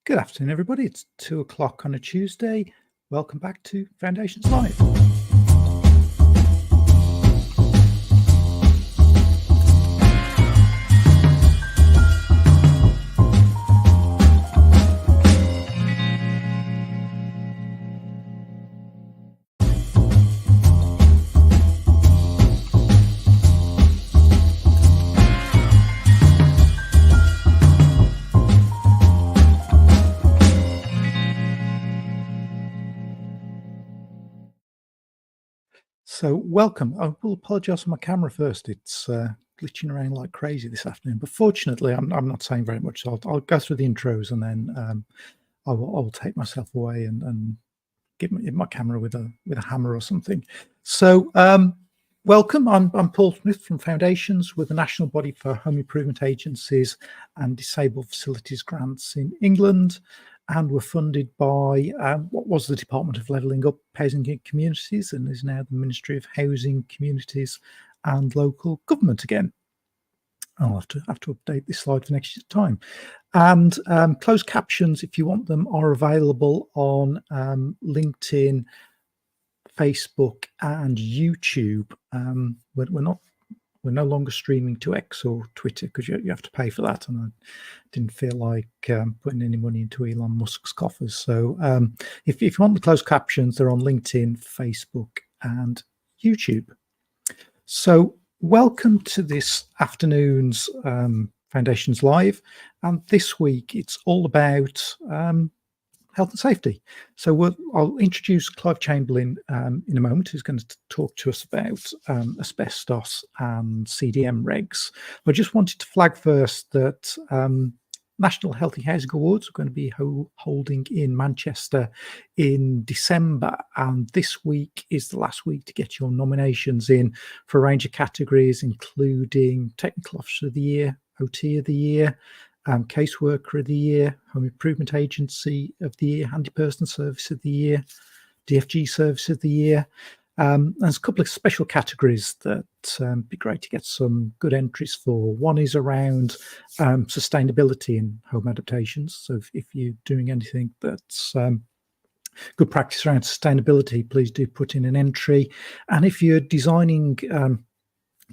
Good afternoon, everybody. It's 2 o'clock on a Tuesday. Welcome back to Foundations Live. So welcome. I will apologise for my camera first. It's glitching around like crazy this afternoon, but fortunately I'm not saying very much. So I'll go through the intros and then I will take myself away and give my camera with a hammer or something. So welcome. I'm Paul Smith from Foundations. We're the national body for home improvement agencies and disabled facilities grants in England. And we're funded by what was the Department of Levelling Up, Housing and Communities, and is now the Ministry of Housing, Communities and Local Government again. I'll have to update this slide for next year's time. And closed captions, if you want them, are available on LinkedIn, Facebook and YouTube. We're no longer streaming to X or Twitter because you have to pay for that, and I didn't feel like putting any money into Elon Musk's coffers. So if you want the closed captions, they're on LinkedIn, Facebook and YouTube. So welcome to this afternoon's Foundations Live, and this week it's all about health and safety. So I'll introduce Clive Chamberlain in a moment, who's going to talk to us about asbestos and CDM regs. I just wanted to flag first that National Healthy Housing Awards are going to be holding in Manchester in December, and this week is the last week to get your nominations in for a range of categories, including Technical Officer of the Year, OT of the Year, Caseworker of the Year, Home Improvement Agency of the Year, Handy Person Service of the Year, DFG Service of the Year. There's a couple of special categories that be great to get some good entries for. One is around sustainability in home adaptations. So if you're doing anything that's good practice around sustainability, please do put in an entry. And if you're designing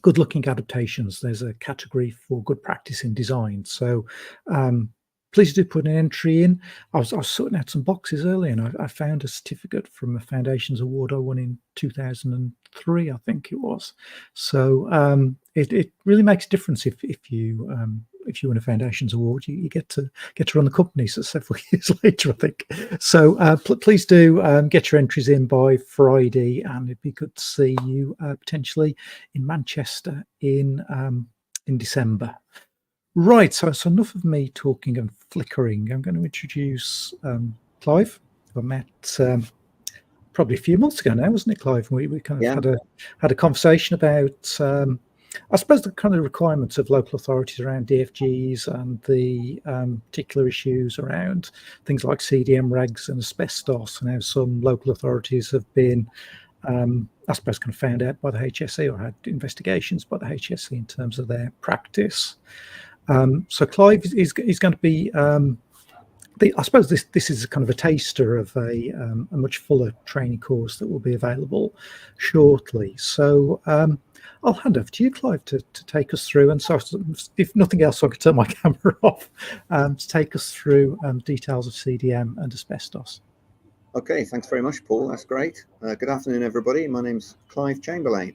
good looking adaptations, there's a category for good practice in design. So please do put an entry in. I was sorting out some boxes earlier, and I found a certificate from a Foundations Award I won in 2003, I think it was. So it really makes a difference if you win a Foundations Award. You get to run the company so several years later, I think. So please do get your entries in by Friday, and it'd be good to see you potentially in Manchester in December. Right, so enough of me talking and flickering. I'm going to introduce Clive, who I met probably a few months ago now, wasn't it, Clive? We kind of had a conversation about, I suppose, the kind of requirements of local authorities around DFGs and the particular issues around things like CDM regs and asbestos, and how some local authorities have been, I suppose, kind of found out by the HSE or had investigations by the HSE in terms of their practice. So Clive is going to be, I suppose this is kind of a taster of a much fuller training course that will be available shortly. So I'll hand over to you, Clive, to take us through. And so if nothing else, I could turn my camera off to take us through details of CDM and asbestos. Okay, thanks very much, Paul. That's great. Good afternoon, everybody. My name's Clive Chamberlain.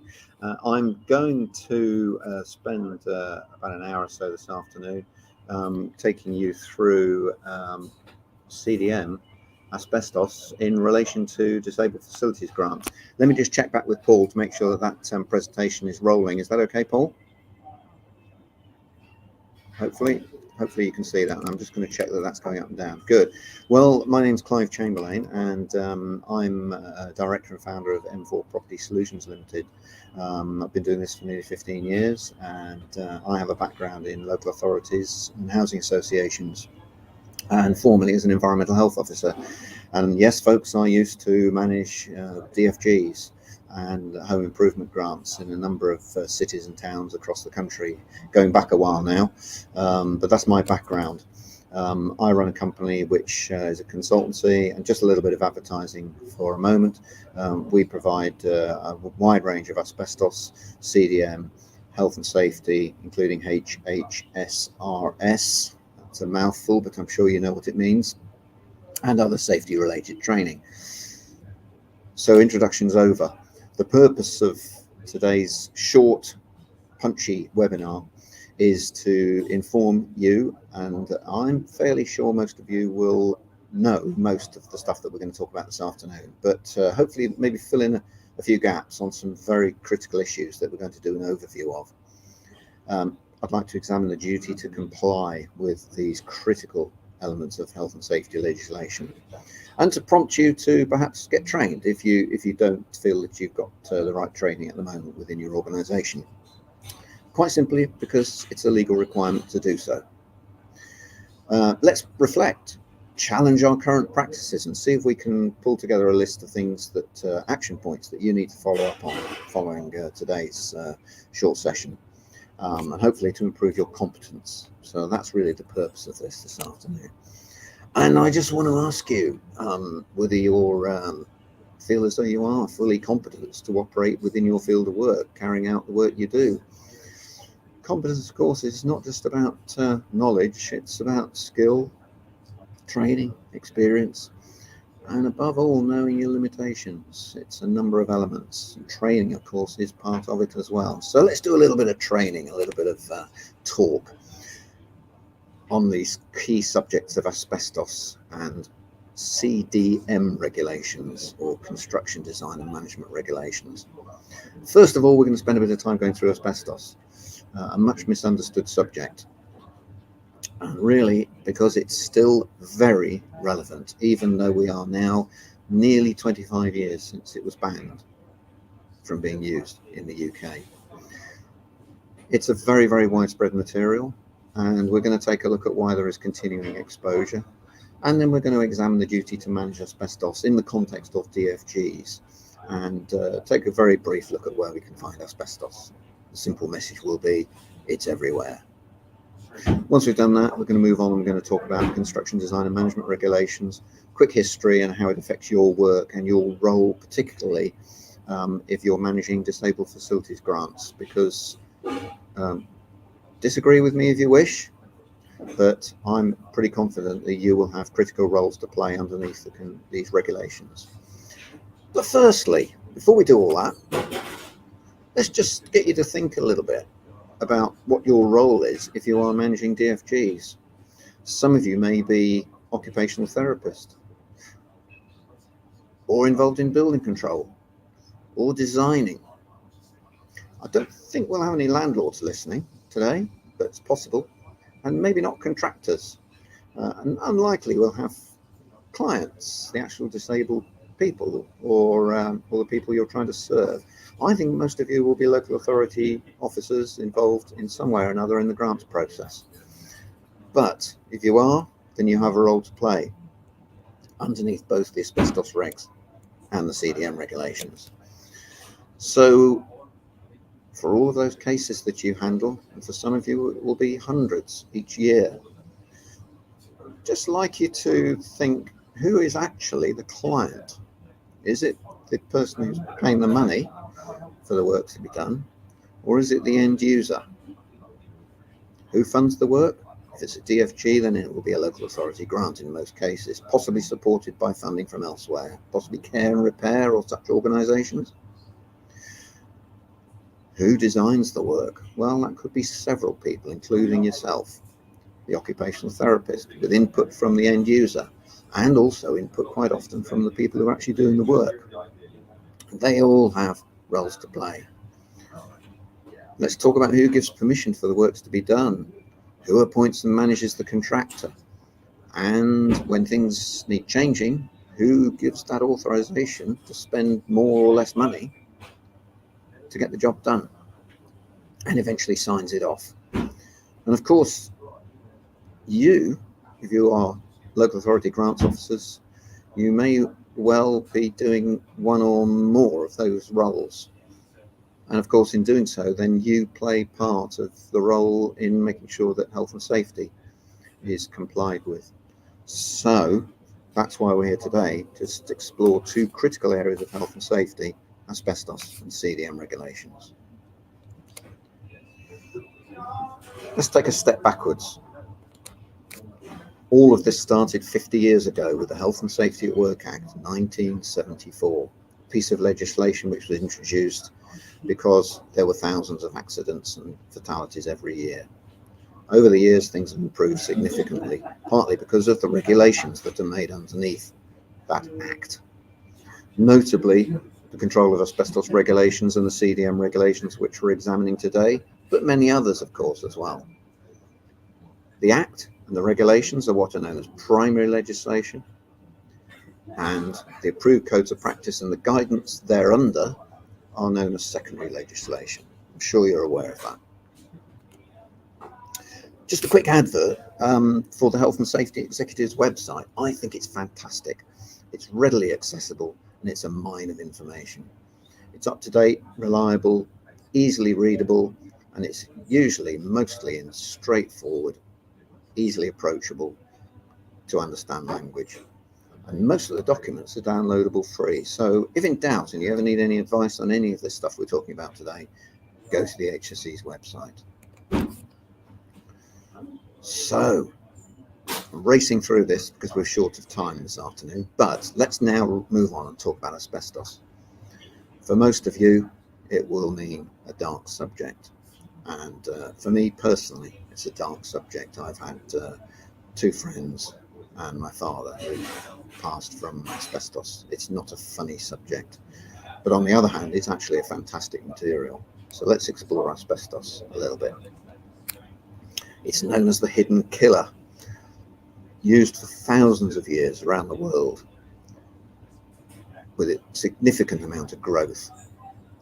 I'm going to spend about an hour or so this afternoon taking you through CDM, asbestos, in relation to Disabled Facilities Grant. Let me just check back with Paul to make sure that presentation is rolling. Is that okay, Paul? Hopefully you can see that. I'm just going to check that that's going up and down. Good. Well, my name's Clive Chamberlain, and I'm a director and founder of M4 Property Solutions Limited. I've been doing this for nearly 15 years, and I have a background in local authorities and housing associations. and formerly as an environmental health officer. And yes, folks, I used to manage DFGs and home improvement grants in a number of cities and towns across the country, going back a while now, but that's my background. I run a company which is a consultancy, and just a little bit of advertising for a moment. We provide a wide range of asbestos, CDM, health and safety, including HHSRS. It's a mouthful, but I'm sure you know what it means, and other safety related training. So introductions over. The purpose of today's short, punchy webinar is to inform you, and I'm fairly sure most of you will know most of the stuff that we're going to talk about this afternoon, but hopefully maybe fill in a few gaps on some very critical issues that we're going to do an overview of. I'd like to examine the duty to comply with these critical elements of health and safety legislation, and to prompt you to perhaps get trained if you don't feel that you've got the right training at the moment within your organisation. Quite simply because it's a legal requirement to do so. Let's reflect, challenge our current practices, and see if we can pull together a list of things that action points that you need to follow up on following today's short session, and hopefully to improve your competence. So that's really the purpose of this afternoon. And I just want to ask you whether you feel as though you are fully competent to operate within your field of work, carrying out the work you do. Competence, of course, is not just about knowledge, it's about skill, training, experience, and above all, knowing your limitations. It's a number of elements, and training, of course, is part of it as well. So let's do a little bit of training, a little bit of talk on these key subjects of asbestos and CDM regulations, or construction design and management regulations. First of all, we're going to spend a bit of time going through asbestos, a much misunderstood subject, and really because it's still very relevant, even though we are now nearly 25 years since it was banned from being used in the UK. It's a very, very widespread material, and we're going to take a look at why there is continuing exposure, and then we're going to examine the duty to manage asbestos in the context of DFGs, and take a very brief look at where we can find asbestos. The simple message will be, it's everywhere. Once we've done that, we're going to move on and we're going to talk about construction design and management regulations, quick history and how it affects your work and your role, particularly if you're managing disabled facilities grants, because disagree with me if you wish, but I'm pretty confident that you will have critical roles to play underneath these regulations. But firstly, before we do all that, let's just get you to think a little bit about what your role is if you are managing DFGs. Some of you may be occupational therapist, or involved in building control, or designing. I don't think we'll have any landlords listening today, but it's possible, and maybe not contractors. And unlikely we'll have clients, the actual disabled people, or the people you're trying to serve. I think most of you will be local authority officers involved in some way or another in the grants process. But if you are, then you have a role to play underneath both the asbestos regs and the CDM regulations. So for all of those cases that you handle, and for some of you it will be hundreds each year, I'd just like you to think, who is actually the client? Is it the person who's paying the money for the work to be done, or is it the end user? Who funds the work? If it's a DFG, then it will be a local authority grant in most cases, possibly supported by funding from elsewhere, possibly care and repair or such organisations. Who designs the work? Well, that could be several people, including yourself, the occupational therapist, with input from the end user, and also input quite often from the people who are actually doing the work. They all have roles to play. Let's talk about who gives permission for the works to be done, who appoints and manages the contractor, and when things need changing, who gives that authorization to spend more or less money to get the job done, and eventually signs it off. And of course, you, if you are local authority grants officers, you may well be doing one or more of those roles. And of course, in doing so, then you play part of the role in making sure that health and safety is complied with. So that's why we're here today, to explore two critical areas of health and safety: asbestos and CDM regulations. Let's take a step backwards. All of this started 50 years ago with the Health and Safety at Work Act 1974, a piece of legislation which was introduced because there were thousands of accidents and fatalities every year. Over the years, things have improved significantly, partly because of the regulations that are made underneath that act. Notably, the control of asbestos regulations and the CDM regulations, which we're examining today, but many others, of course, as well. The act and the regulations are what are known as primary legislation, and the approved codes of practice and the guidance thereunder are known as secondary legislation. I'm sure you're aware of that. Just a quick advert for the Health and Safety Executives website. I think it's fantastic. It's readily accessible and it's a mine of information. It's up to date, reliable, easily readable, and it's usually mostly in straightforward, easily approachable to understand language. And most of the documents are downloadable free. So if in doubt and you ever need any advice on any of this stuff we're talking about today, go to the HSE's website. So I'm racing through this because we're short of time this afternoon, but let's now move on and talk about asbestos. For most of you, it will mean a dark subject. And for me personally, it's a dark subject. I've had two friends and my father who passed from asbestos. It's not a funny subject, but on the other hand, it's actually a fantastic material. So let's explore asbestos a little bit. It's known as the hidden killer, used for thousands of years around the world, with a significant amount of growth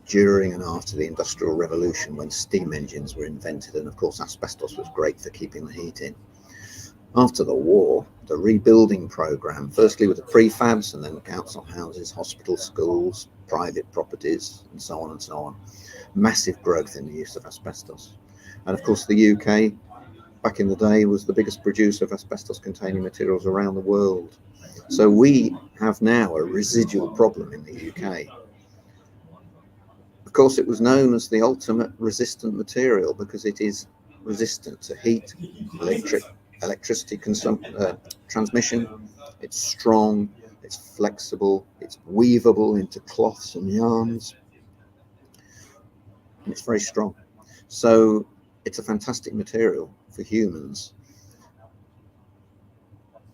during and after the Industrial Revolution, when steam engines were invented, and of course asbestos was great for keeping the heat in. After the war, the rebuilding program, firstly with the prefabs and then the council houses, hospitals, schools, private properties, and so on and so on. Massive growth in the use of asbestos. And of course the UK, back in the day, was the biggest producer of asbestos-containing materials around the world. So we have now a residual problem in the UK. Of course, it was known as the ultimate resistant material because it is resistant to heat, electricity transmission. It's strong, it's flexible, it's weavable into cloths and yarns, and it's very strong. So it's a fantastic material for humans.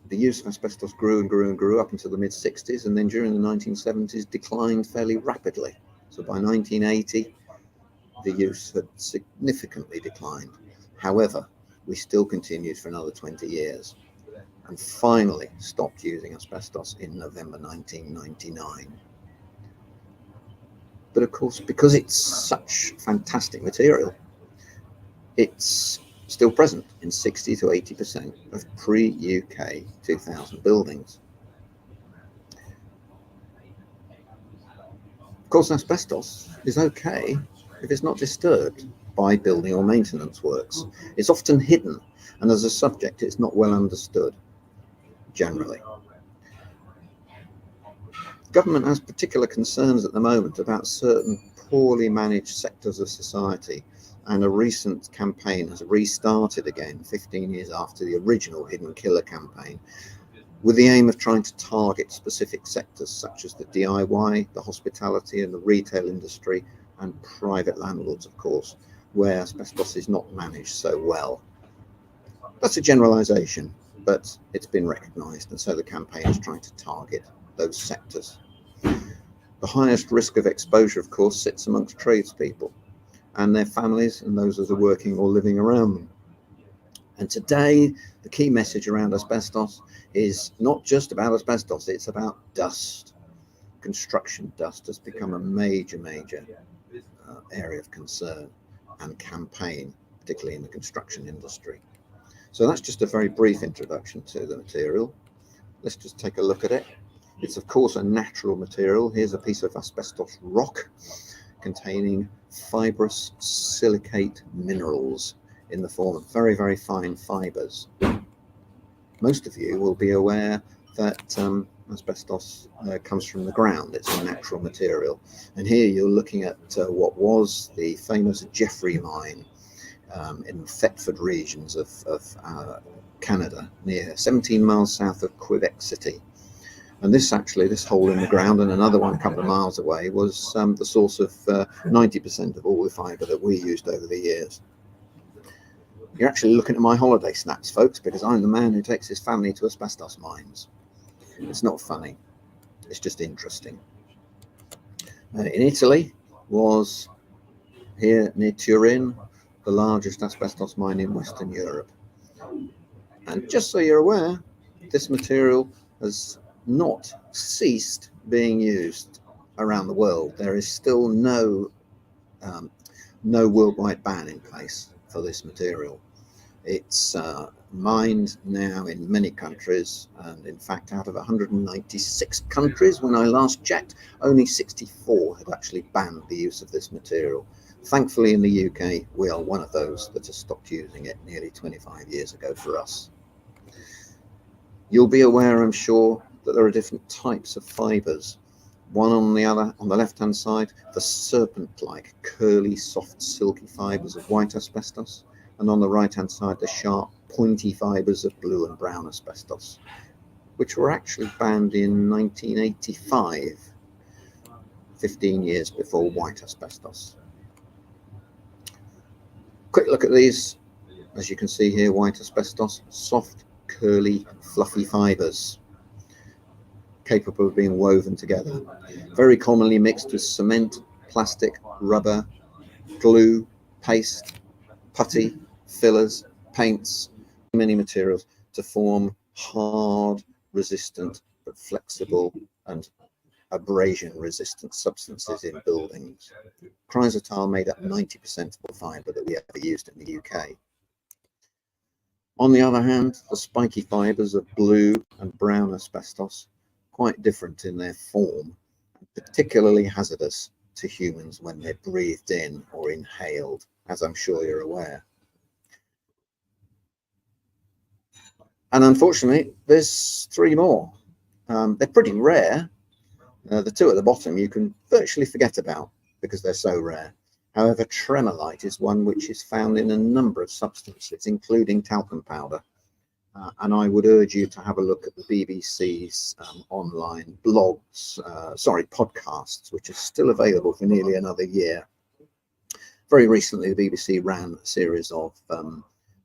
The use of asbestos grew and grew and grew up until the mid-60s, and then during the 1970s declined fairly rapidly. So by 1980, the use had significantly declined. However, we still continued for another 20 years and finally stopped using asbestos in November 1999. But of course, because it's such fantastic material, it's still present in 60 to 80% of pre-UK 2000 buildings. Of course, asbestos is okay if it's not disturbed by building or maintenance works. It's often hidden, and as a subject, it's not well understood, generally. Government has particular concerns at the moment about certain poorly managed sectors of society, and a recent campaign has restarted again 15 years after the original Hidden Killer campaign, with the aim of trying to target specific sectors such as the DIY, the hospitality and the retail industry, and private landlords, of course, where asbestos is not managed so well. That's a generalization, but it's been recognized, and so the campaign is trying to target those sectors. The highest risk of exposure, of course, sits amongst tradespeople and their families and those that are working or living around them. And today, the key message around asbestos is not just about asbestos, it's about dust. Construction dust has become a major area of concern and campaign, particularly in the construction industry. So that's just a very brief introduction to the material. let's just take a look at it. It's of course a natural material. Here's a piece of asbestos rock containing fibrous silicate minerals in the form of very, very fine fibers. Most of you will be aware that asbestos comes from the ground. It's a natural material. And here you're looking at what was the famous Jeffrey mine in Thetford regions of Canada, near 17 miles south of Quebec City. And this hole in the ground and another one a couple of miles away was the source of 90% of all the fibre that we used over the years. You're actually looking at my holiday snaps, folks, because I'm the man who takes his family to asbestos mines. It's not funny, it's just interesting. In Italy was, here near Turin, the largest asbestos mine in Western Europe. And just so you're aware, this material has not ceased being used around the world. There is still no worldwide ban in place for this material. It's mined now in many countries, and in fact out of 196 countries when I last checked, only 64 had actually banned the use of this material. Thankfully in the UK we are one of those that has stopped using it nearly 25 years ago for us. You'll be aware, I'm sure, that there are different types of fibres. One on the left-hand side, the serpent-like, curly, soft, silky fibres of white asbestos, and on the right-hand side, the sharp, pointy fibres of blue and brown asbestos, which were actually banned in 1985, 15 years before white asbestos. Quick look at these. As you can see here, white asbestos, soft, curly, fluffy fibres, capable of being woven together, very commonly mixed with cement, plastic, rubber, glue, paste, putty, fillers, paints, many materials to form hard, resistant, but flexible and abrasion resistant substances in buildings. Chrysotile made up 90% of the fibre that we ever used in the UK. On the other hand, the spiky fibres of blue and brown asbestos, quite different in their form, particularly hazardous to humans when they're breathed in or inhaled, as I'm sure you're aware. And unfortunately, there's three more. They're pretty rare. The two at the bottom you can virtually forget about because they're so rare. However, tremolite is one which is found in a number of substances, including talcum powder. And I would urge you to have a look at the BBC's online podcasts, which are still available for nearly another year. Very recently, the BBC ran a series of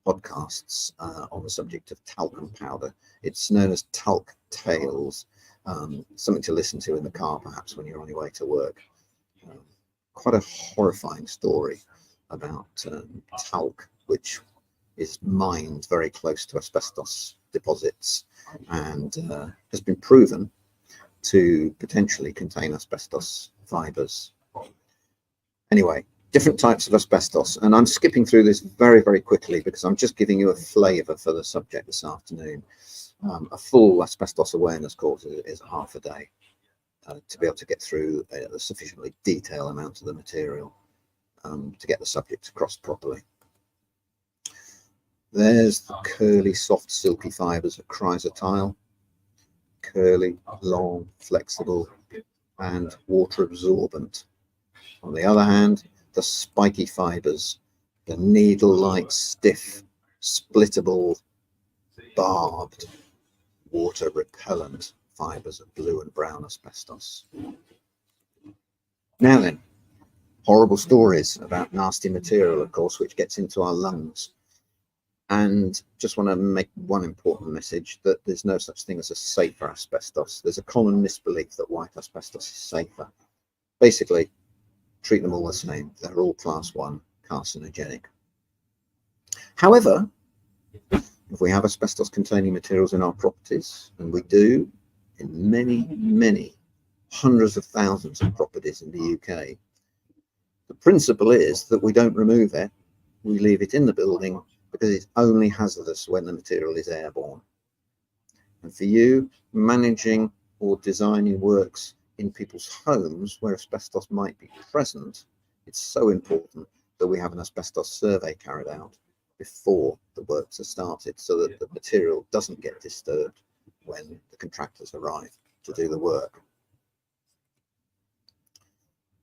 podcasts on the subject of talcum powder. It's known as Talc Tales, something to listen to in the car, perhaps, when you're on your way to work. Quite a horrifying story about talc, which is mined very close to asbestos deposits and has been proven to potentially contain asbestos fibres. Anyway, different types of asbestos, and I'm skipping through this very, very quickly because I'm just giving you a flavour for the subject this afternoon. A full asbestos awareness course is half a day to be able to get through a sufficiently detailed amount of the material to get the subject across properly. There's the curly, soft, silky fibres of chrysotile, curly, long, flexible, and water absorbent. On the other hand, the spiky fibres, the needle-like, stiff, splittable, barbed, water repellent fibres of blue and brown asbestos. Now then, horrible stories about nasty material, of course, which gets into our lungs. And just want to make one important message, that there's no such thing as a safer asbestos. There's a common misbelief that white asbestos is safer. Basically, treat them all the same. They're all class 1 carcinogenic. However, if we have asbestos containing materials in our properties, and we do in many, many hundreds of thousands of properties in the UK, the principle is that we don't remove it. We leave it in the building because it's only hazardous when the material is airborne. And for you, managing or designing works in people's homes where asbestos might be present, it's so important that we have an asbestos survey carried out before the works are started, so that the material doesn't get disturbed when the contractors arrive to do the work.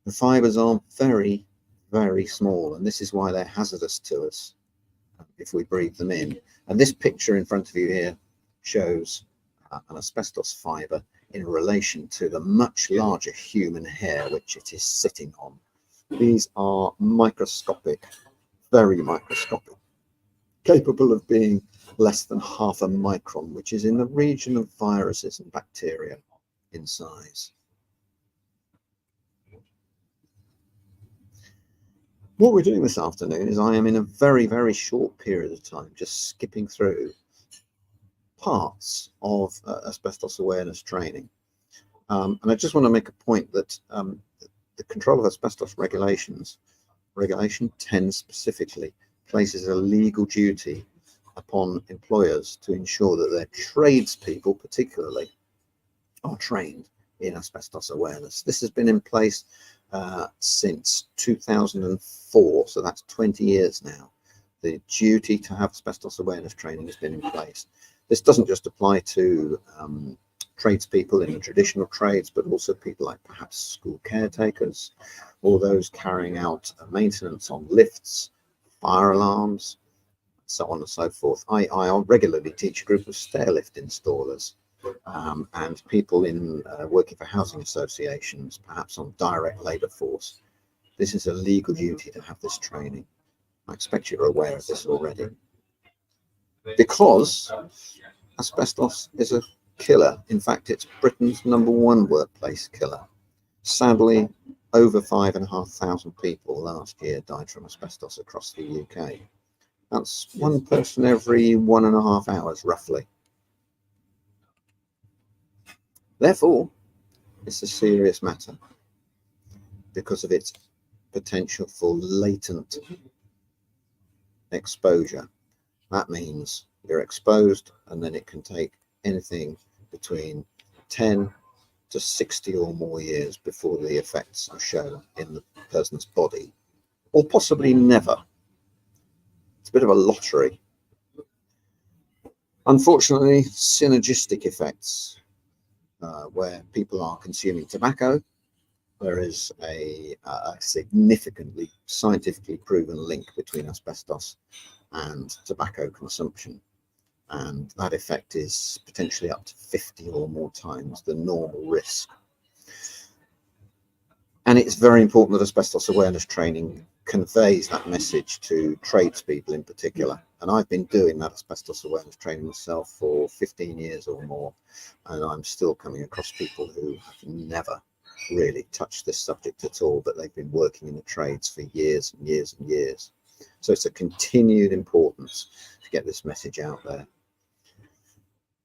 The fibers are very, very small, and this is why they're hazardous to us if we breathe them in. And this picture in front of you here shows an asbestos fiber in relation to the much larger human hair which it is sitting on. These are microscopic, very microscopic, capable of being less than half a micron, which is in the region of viruses and bacteria in size. What we're doing this afternoon is I am in a very, very short period of time just skipping through parts of asbestos awareness training. And I just want to make a point that the control of asbestos regulation 10 specifically, places a legal duty upon employers to ensure that their tradespeople particularly are trained in asbestos awareness. This has been in place since 2004, so that's 20 years now. The duty to have asbestos awareness training has been in place. This doesn't just apply to tradespeople in the traditional trades, but also people like perhaps school caretakers, or those carrying out maintenance on lifts, fire alarms, so on and so forth. I regularly teach a group of stairlift installers and people in working for housing associations, perhaps on direct labour force. This is a legal duty to have this training. I expect you're aware of this already. Because asbestos is a killer. In fact, it's Britain's #1 workplace killer. Sadly, over 5,500 people last year died from asbestos across the UK. That's one person every 1.5 hours, roughly. Therefore, it's a serious matter because of its potential for latent exposure. That means you're exposed, and then it can take anything between 10 to 60 or more years before the effects are shown in the person's body, or possibly never. It's a bit of a lottery. Unfortunately, synergistic effects, where people are consuming tobacco, there is a significantly scientifically proven link between asbestos and tobacco consumption. And that effect is potentially up to 50 or more times the normal risk. And it's very important that asbestos awareness training conveys that message to tradespeople in particular. And I've been doing that asbestos awareness training myself for 15 years or more, and I'm still coming across people who have never really touched this subject at all, but they've been working in the trades for years and years and years. So it's a continued importance to get this message out there.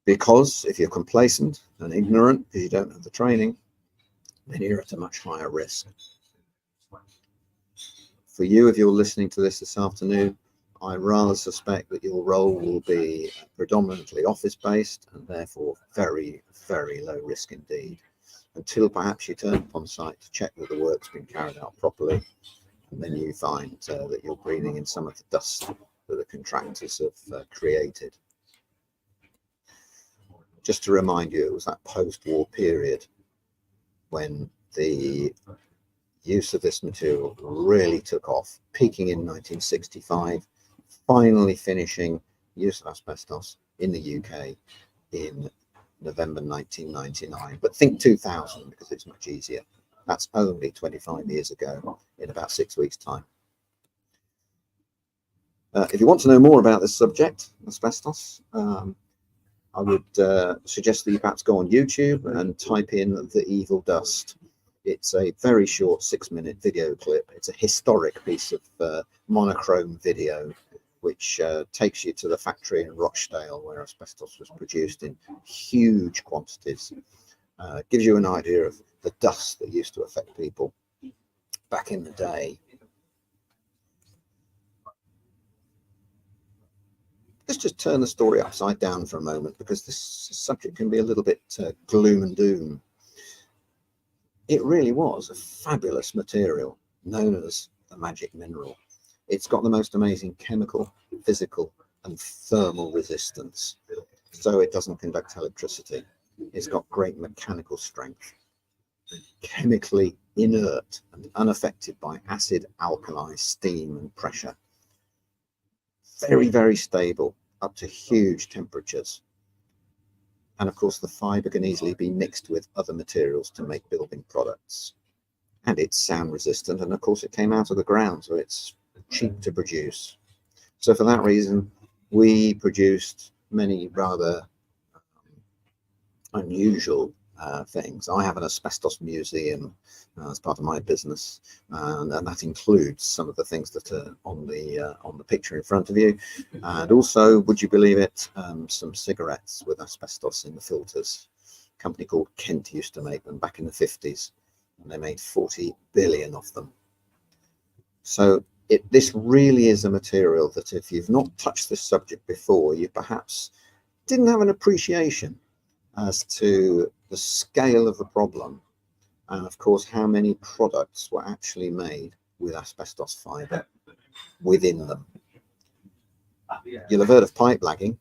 Because if you're complacent and ignorant because you don't have the training, then you're at a much higher risk. For you, if you're listening to this afternoon, I rather suspect that your role will be predominantly office-based and therefore very, very low risk indeed, until perhaps you turn up on site to check that the work's been carried out properly, and then you find that you're breathing in some of the dust that the contractors have created. Just to remind you, it was that post-war period when the use of this material really took off, peaking in 1965, finally finishing use of asbestos in the UK in November 1999. But think 2000 because it's much easier. That's only 25 years ago in about 6 weeks' time. If you want to know more about this subject, asbestos, I would suggest that you perhaps go on YouTube and type in "The Evil Dust." It's a very short 6-minute video clip. It's a historic piece of monochrome video which takes you to the factory in Rochdale where asbestos was produced in huge quantities. Gives you an idea of the dust that used to affect people back in the day. let's just turn the story upside down for a moment, because this subject can be a little bit gloom and doom. It really was a fabulous material known as the magic mineral. It's got the most amazing chemical, physical, and thermal resistance. So it doesn't conduct electricity. It's got great mechanical strength. Chemically inert and unaffected by acid, alkali, steam, and pressure. Very, very stable up to huge temperatures. And of course, the fiber can easily be mixed with other materials to make building products. And it's sound resistant. And of course, it came out of the ground, so it's cheap to produce. So for that reason, we produced many rather unusual things. I have an asbestos museum as part of my business, and that includes some of the things that are on the picture in front of you. And also, would you believe it, some cigarettes with asbestos in the filters. A company called Kent used to make them back in the 50s, and they made 40 billion of them. So this really is a material that, if you've not touched this subject before, you perhaps didn't have an appreciation as to the scale of the problem, and of course how many products were actually made with asbestos fibre within them. You'll have heard of pipe lagging,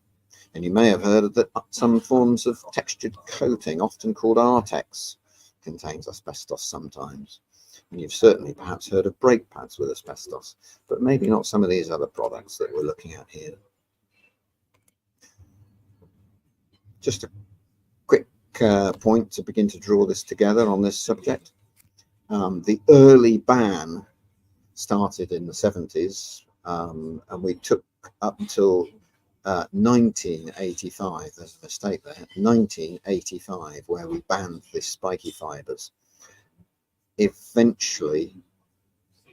and you may have heard that some forms of textured coating, often called Artex, contains asbestos sometimes. And you've certainly perhaps heard of brake pads with asbestos, but maybe not some of these other products that we're looking at here. Just a quick point to begin to draw this together on this subject. The early ban started in the 70s, and we took up until 1985. There's a mistake there. 1985, where we banned the spiky fibres. Eventually,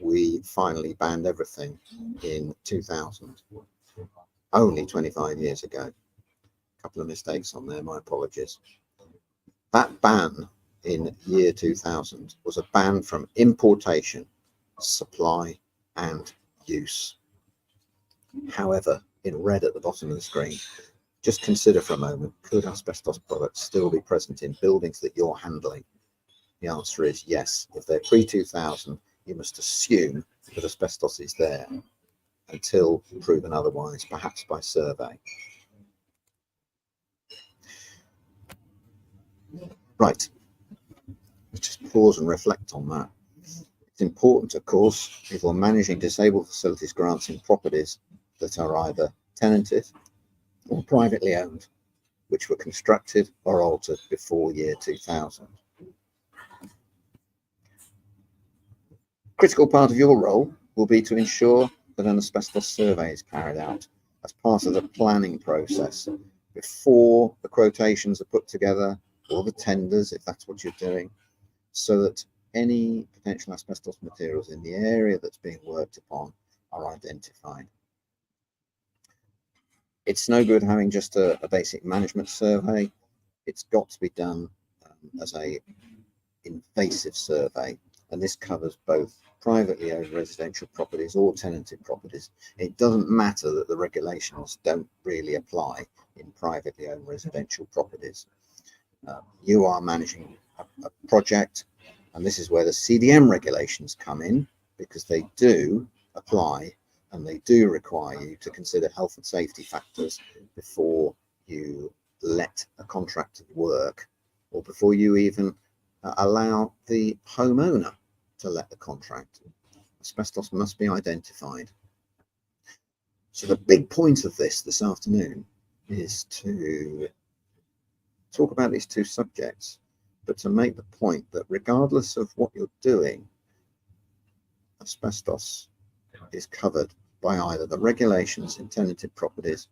we finally banned everything in 2000. Only 25 years ago. A couple of mistakes on there, my apologies. That ban in year 2000 was a ban from importation, supply, and use. However, in red at the bottom of the screen, just consider for a moment, could asbestos products still be present in buildings that you're handling? The answer is yes. If they're pre-2000, you must assume that asbestos is there until proven otherwise, perhaps by survey. Right, let's just pause and reflect on that. It's important, of course, if we're managing disabled facilities grants in properties that are either tenanted or privately owned, which were constructed or altered before year 2000. Critical part of your role will be to ensure that an asbestos survey is carried out as part of the planning process before the quotations are put together, or the tenders, if that's what you're doing, so that any potential asbestos materials in the area that's being worked upon are identified. It's no good having just a basic management survey. It's got to be done as a invasive survey, and this covers both privately owned residential properties or tenanted properties. It doesn't matter that the regulations don't really apply in privately owned residential properties. You are managing a project, and this is where the CDM regulations come in, because they do apply and they do require you to consider health and safety factors before you let a contract work, or before you even allow the homeowner to let the contract. Asbestos must be identified. So the big point of this afternoon is to talk about these two subjects, but to make the point that regardless of what you're doing, asbestos is covered by either the regulations in tenanted properties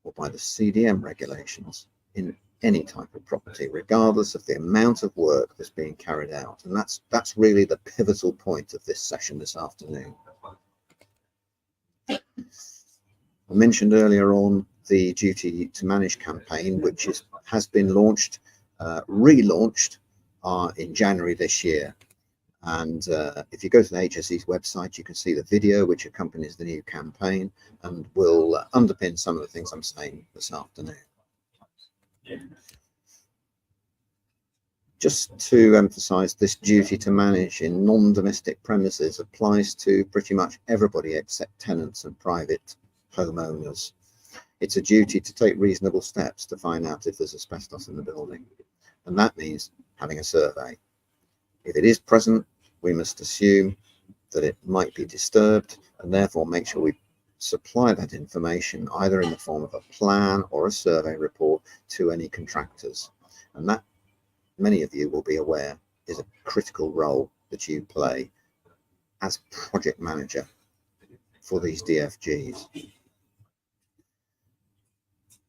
or by the CDM regulations in any type of property, regardless of the amount of work that's being carried out. And that's really the pivotal point of this session this afternoon. I mentioned earlier on the Duty to Manage campaign, which has been launched, relaunched in January this year. And if you go to the HSE's website, you can see the video which accompanies the new campaign and will underpin some of the things I'm saying this afternoon. Just to emphasize, this duty to manage in non-domestic premises applies to pretty much everybody except tenants and private homeowners. It's a duty to take reasonable steps to find out if there's asbestos in the building, and that means having a survey. If it is present, we must assume that it might be disturbed, and therefore make sure we supply that information either in the form of a plan or a survey report to any contractors. And that, many of you will be aware, is a critical role that you play as project manager for these DFGs.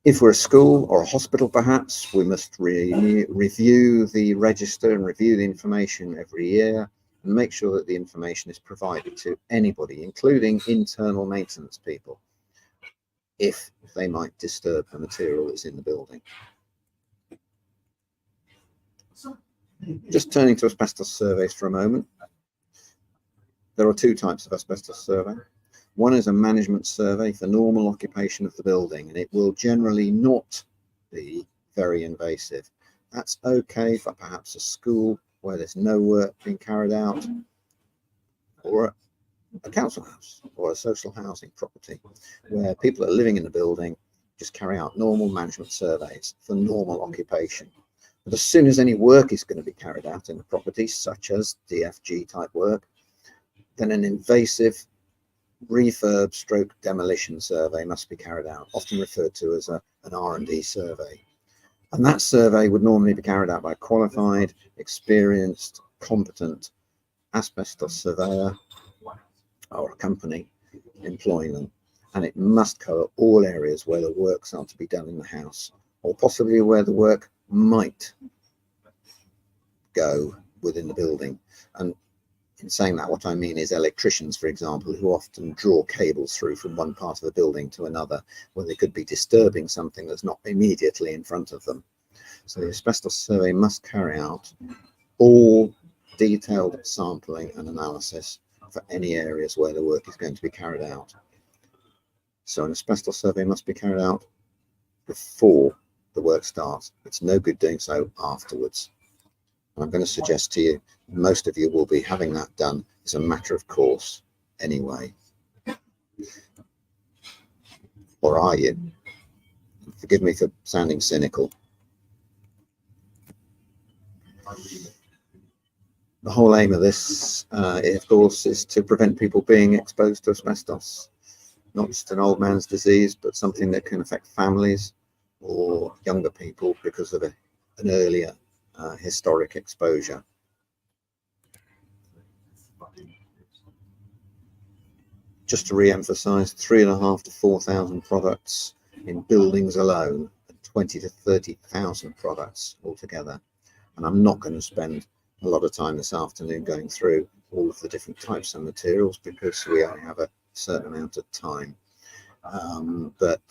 If we're a school or a hospital, perhaps, we must review the register and review the information every year and make sure that the information is provided to anybody, including internal maintenance people, if they might disturb the material that's in the building. Just turning to asbestos surveys for a moment. There are two types of asbestos survey. One is a management survey for normal occupation of the building, and it will generally not be very invasive. That's okay for perhaps a school where there's no work being carried out, or a council house or a social housing property where people are living in the building. Just carry out normal management surveys for normal occupation. But as soon as any work is going to be carried out in the property, such as DFG type work, then an invasive refurb stroke demolition survey must be carried out, often referred to as an R&D survey. And that survey would normally be carried out by a qualified, experienced, competent asbestos surveyor or a company employing them. And it must cover all areas where the works are to be done in the house, or possibly where the work might go within the building. And in saying that, what I mean is electricians, for example, who often draw cables through from one part of the building to another, where they could be disturbing something that's not immediately in front of them. So the asbestos survey must carry out all detailed sampling and analysis for any areas where the work is going to be carried out. So an asbestos survey must be carried out before the work starts. It's no good doing so afterwards. And I'm going to suggest to you, most of you will be having that done as a matter of course anyway. Or are you? Forgive me for sounding cynical. The whole aim of this, of course, is to prevent people being exposed to asbestos. Not just an old man's disease, but something that can affect families or younger people because of an earlier historic exposure. Just to re-emphasize, 3,500 to 4,000 products in buildings alone, 20 to 30,000 products altogether. And I'm not going to spend a lot of time this afternoon going through all of the different types of materials because we only have a certain amount of time. But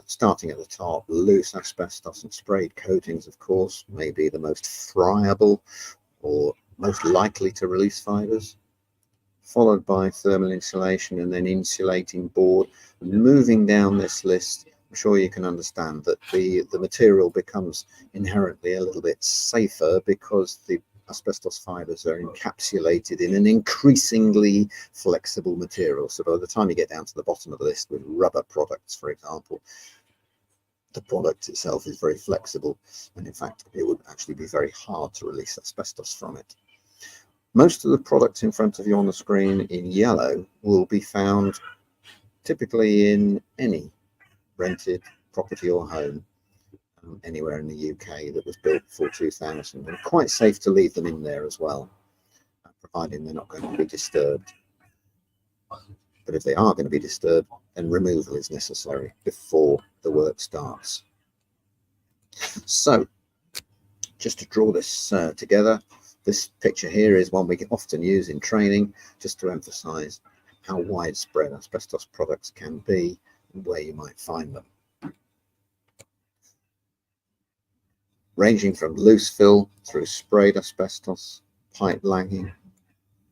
starting at the top, loose asbestos and sprayed coatings, of course, may be the most friable or most likely to release fibers, followed by thermal insulation and then insulating board. Moving down this list, I'm sure you can understand that the material becomes inherently a little bit safer because the asbestos fibers are encapsulated in an increasingly flexible material. So by the time you get down to the bottom of the list with rubber products, for example, the product itself is very flexible, and in fact it would actually be very hard to release asbestos from it. Most of the products in front of you on the screen in yellow will be found typically in any rented property or home anywhere in the UK that was built before 2000, and quite safe to leave them in there as well, providing they're not going to be disturbed. But if they are going to be disturbed, then removal is necessary before the work starts. So just to draw this together, this picture here is one we can often use in training just to emphasize how widespread asbestos products can be and where you might find them. Ranging from loose fill through sprayed asbestos, pipe lagging,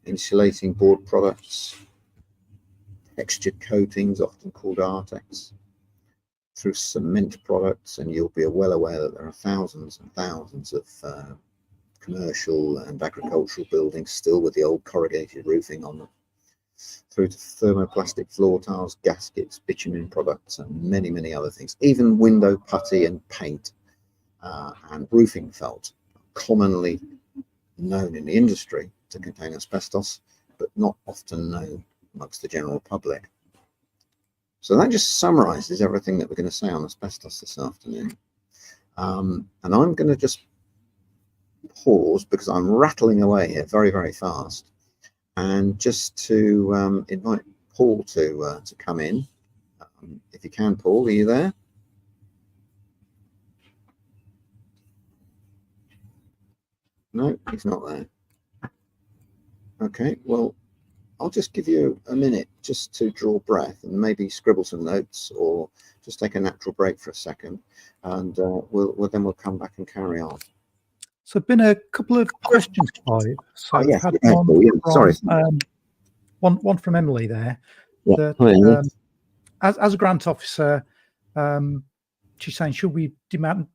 insulating board products, textured coatings, often called Artex, through cement products, and you'll be well aware that there are thousands and thousands of commercial and agricultural buildings still with the old corrugated roofing on them, through to thermoplastic floor tiles, gaskets, bitumen products, and many, many other things. Even window putty and paint and roofing felt, commonly known in the industry to contain asbestos, but not often known amongst the general public. So that just summarizes everything that we're going to say on asbestos this afternoon. And I'm going to just pause because I'm rattling away here very, very fast, and just to invite Paul to come in. If you can, Paul, are you there? No, he's not there. Okay, well, I'll just give you a minute just to draw breath and maybe scribble some notes, or just take a natural break for a second, and we'll come back and carry on. So been a couple of questions, Clive. So yes, had yeah, one, yeah, from, sorry. One from Emily there. Yeah. That, as a grant officer, she's saying, should we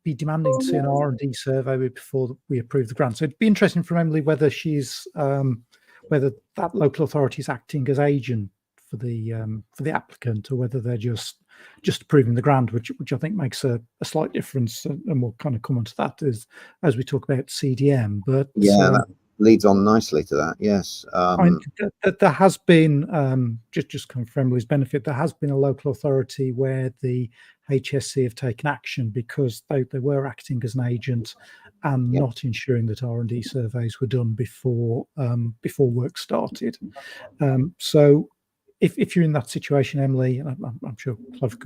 be demanding to see an R&D survey before we approve the grant? So it'd be interesting from Emily whether she's whether that local authority is acting as agent for the applicant, or whether they're just approving the grant, which I think makes a slight difference, and we'll kind of come onto that as we talk about CDM. But yeah, that leads on nicely to that. Yes, there has been just kind of for Emily's benefit, there has been a local authority where the HSC have taken action because they were acting as an agent and not ensuring that R&D surveys were done before work started. So if you're in that situation, Emily, and I'm sure Clive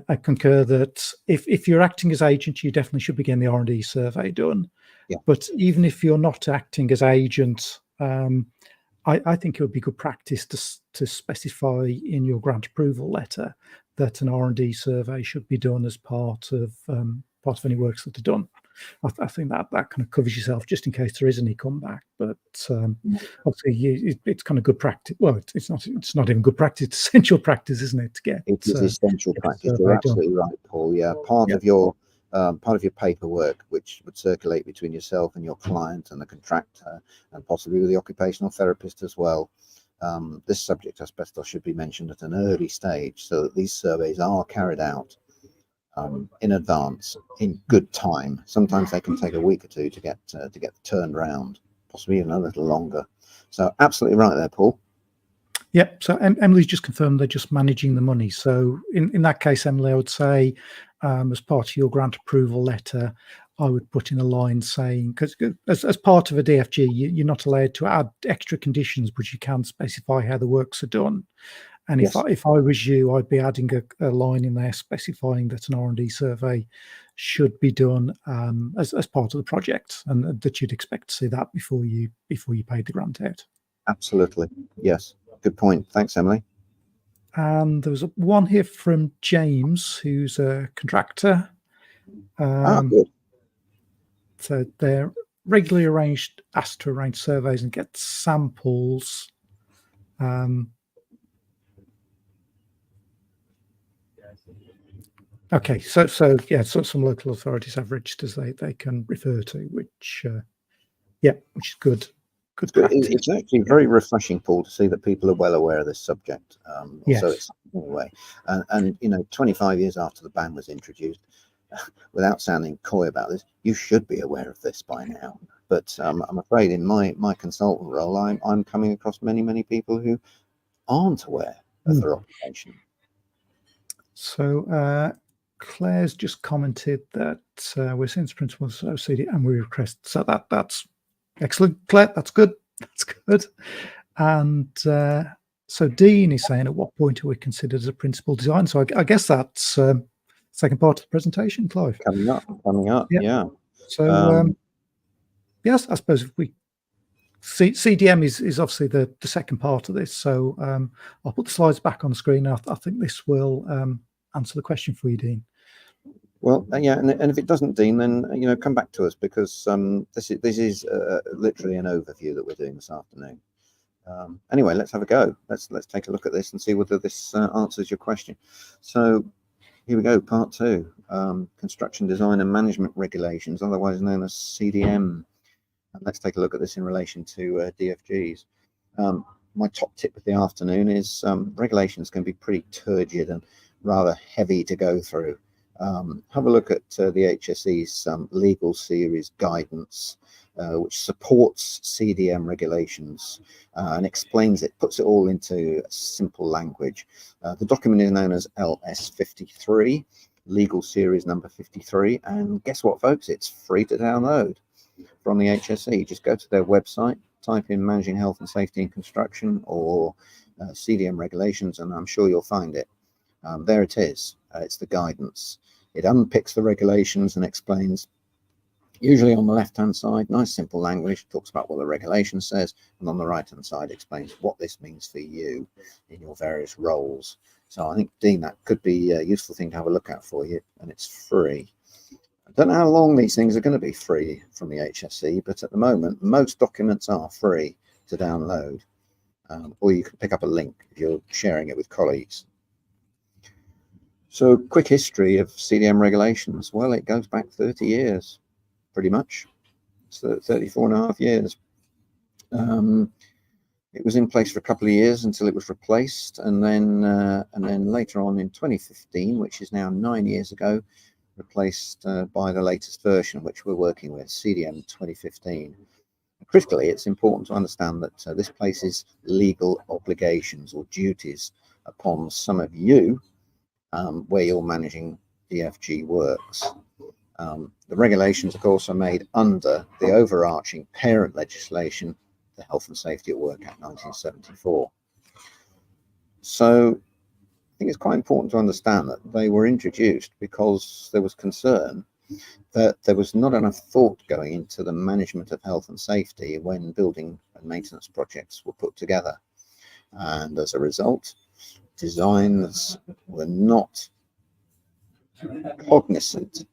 I concur that if you're acting as agent, you definitely should be getting the R&D survey done. Yeah. But even if you're not acting as agent, I think it would be good practice to specify in your grant approval letter that an R&D survey should be done as part of any works that are done. I think that kind of covers yourself just in case there is any comeback. But obviously, it's kind of good practice. Well, it's not even good practice. It's essential practice, isn't it? To get it is essential practice. You're absolutely right, Paul. Yeah, part of your paperwork, which would circulate between yourself and your client and the contractor, and possibly with the occupational therapist as well. This subject, asbestos, should be mentioned at an early stage so that these surveys are carried out in advance, in good time. Sometimes they can take a week or two to get turned around, possibly even a little longer. So absolutely right there, Paul. Yeah, so Emily's just confirmed they're just managing the money. So in that case, Emily, I would say as part of your grant approval letter, I would put in a line saying, because as part of a DFG, you're not allowed to add extra conditions, but you can specify how the works are done. And if I was you, I'd be adding a line in there specifying that an R&D survey should be done as part of the project, and that you'd expect to see that before you paid the grant out. Absolutely, yes. Good point. Thanks, Emily. And there was one here from James, who's a contractor. Good. So they're regularly asked to arrange surveys and get samples. Okay, so yeah, so some local authorities have registers they can refer to, which is good. It's actually very refreshing, Paul, to see that people are well aware of this subject. Yes. So it's anyway, and 25 years after the ban was introduced, without sounding coy about this, you should be aware of this by now. But I'm afraid in my consultant role, I'm coming across many people who aren't aware of their occupation. So Claire's just commented that we're seeing principles of CD and we request. So that's excellent, Claire. That's good. That's good. And so Dean is saying, at what point are we considered as a principal design? So I guess that's second part of the presentation, Clive. Coming up. Yeah. So yes, I suppose if we CDM is obviously the second part of this. So I'll put the slides back on the screen. I think this will answer the question for you, Dean. Well, yeah, and if it doesn't, Dean, then come back to us, because this is literally an overview that we're doing this afternoon. Anyway, let's have a go. Let's take a look at this and see whether this answers your question. So here we go, part 2, construction design and management regulations, otherwise known as CDM. And let's take a look at this in relation to DFGs. My top tip of the afternoon is regulations can be pretty turgid and rather heavy to go through. Have a look at the HSE's legal series guidance, which supports CDM regulations and explains it, puts it all into simple language. The document is known as LS53, legal series number 53, and guess what, folks? It's free to download from the HSE. Just go to their website, type in Managing Health and Safety in Construction or CDM regulations, and I'm sure you'll find it. There it is. It's the guidance. It unpicks the regulations and explains, usually on the left-hand side, nice simple language, talks about what the regulation says, and on the right-hand side explains what this means for you in your various roles. So I think, Dean, that could be a useful thing to have a look at for you, and it's free. I don't know how long these things are going to be free from the HSE, but at the moment, most documents are free to download, or you can pick up a link if you're sharing it with colleagues. So, quick history of CDM regulations. Well, it goes back 30 years, pretty much. It's 34 and a half years. It was in place for a couple of years until it was replaced, and then later on in 2015, which is now 9 years ago, replaced by the latest version, which we're working with, CDM 2015. Critically, it's important to understand that this places legal obligations or duties upon some of you where you're managing DFG works. The regulations, of course, are made under the overarching parent legislation, the Health and Safety at Work Act 1974. So I think it's quite important to understand that they were introduced because there was concern that there was not enough thought going into the management of health and safety when building and maintenance projects were put together. And as a result, designs were not cognizant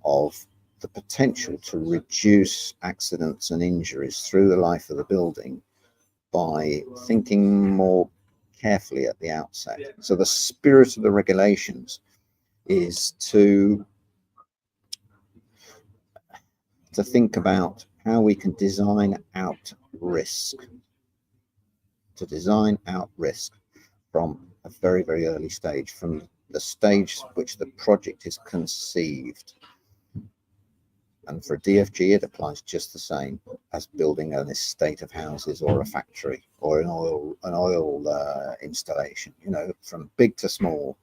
of the potential to reduce accidents and injuries through the life of the building by thinking more carefully at the outset. So the spirit of the regulations is to think about how we can design out risk, from a very, very early stage, from the stage which the project is conceived. And for a DFG, it applies just the same as building an estate of houses or a factory or an oil installation, you know, from big to small.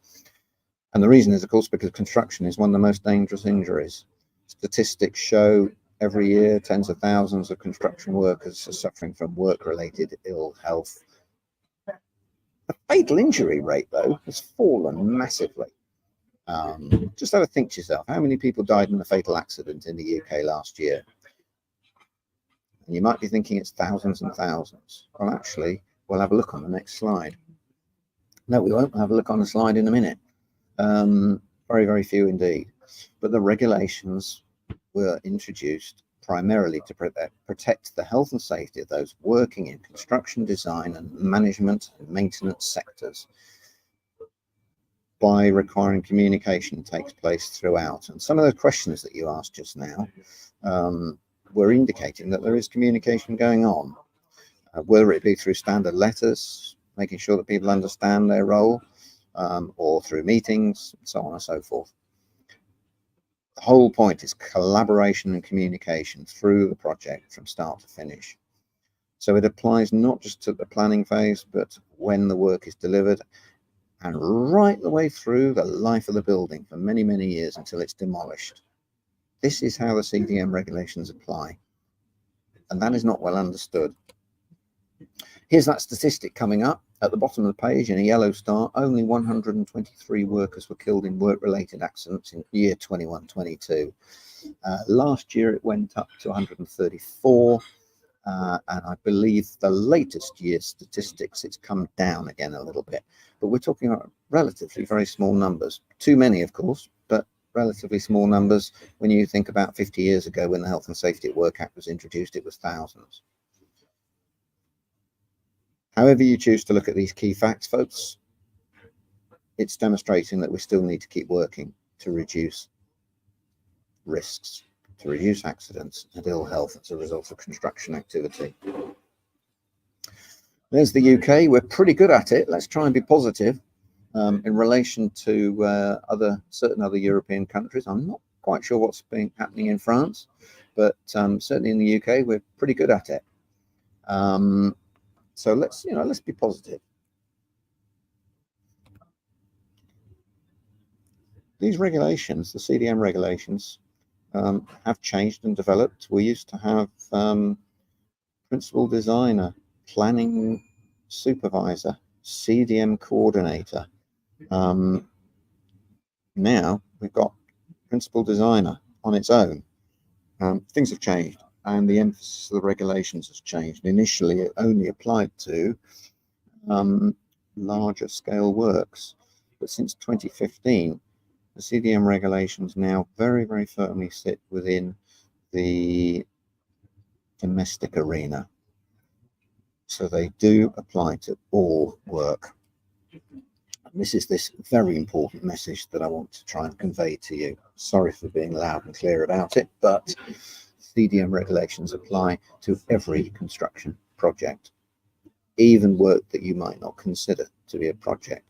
And the reason is, of course, because construction is one of the most dangerous injuries. Statistics show every year tens of thousands of construction workers are suffering from work-related ill health. The fatal injury rate, though, has fallen massively. Just have a think to yourself, how many people died in a fatal accident in the UK last year? And you might be thinking it's thousands and thousands. Well, actually, we'll have a look on the next slide. No, we won't. We'll have a look on the slide in a minute. Very, very few indeed. But the regulations were introduced primarily to protect the health and safety of those working in construction, design and management and maintenance sectors by requiring communication takes place throughout. And some of the questions that you asked just now were indicating that there is communication going on, whether it be through standard letters, making sure that people understand their role, or through meetings, so on and so forth. The whole point is collaboration and communication through the project from start to finish. So it applies not just to the planning phase, but when the work is delivered and right the way through the life of the building for many, many years until it's demolished. This is how the CDM regulations apply. And that is not well understood. Here's that statistic coming up at the bottom of the page in a yellow star. Only 123 workers were killed in work-related accidents in year 21-22. Last year it went up to 134. And I believe the latest year's statistics, it's come down again a little bit. But we're talking about relatively very small numbers. Too many, of course, but relatively small numbers. When you think about 50 years ago when the Health and Safety at Work Act was introduced, it was thousands. However you choose to look at these key facts, folks, it's demonstrating that we still need to keep working to reduce risks, to reduce accidents and ill health as a result of construction activity. There's the UK. We're pretty good at it. Let's try and be positive in relation to certain other European countries. I'm not quite sure what's been happening in France, but certainly in the UK, we're pretty good at it. So let's be positive. These regulations, the CDM regulations, have changed and developed. We used to have principal designer, planning supervisor, CDM coordinator. Now we've got principal designer on its own. Things have changed, and the emphasis of the regulations has changed. Initially, it only applied to larger scale works, but since 2015, the CDM regulations now very, very firmly sit within the domestic arena. So they do apply to all work. And this is this very important message that I want to try and convey to you. Sorry for being loud and clear about it, but CDM regulations apply to every construction project, even work that you might not consider to be a project,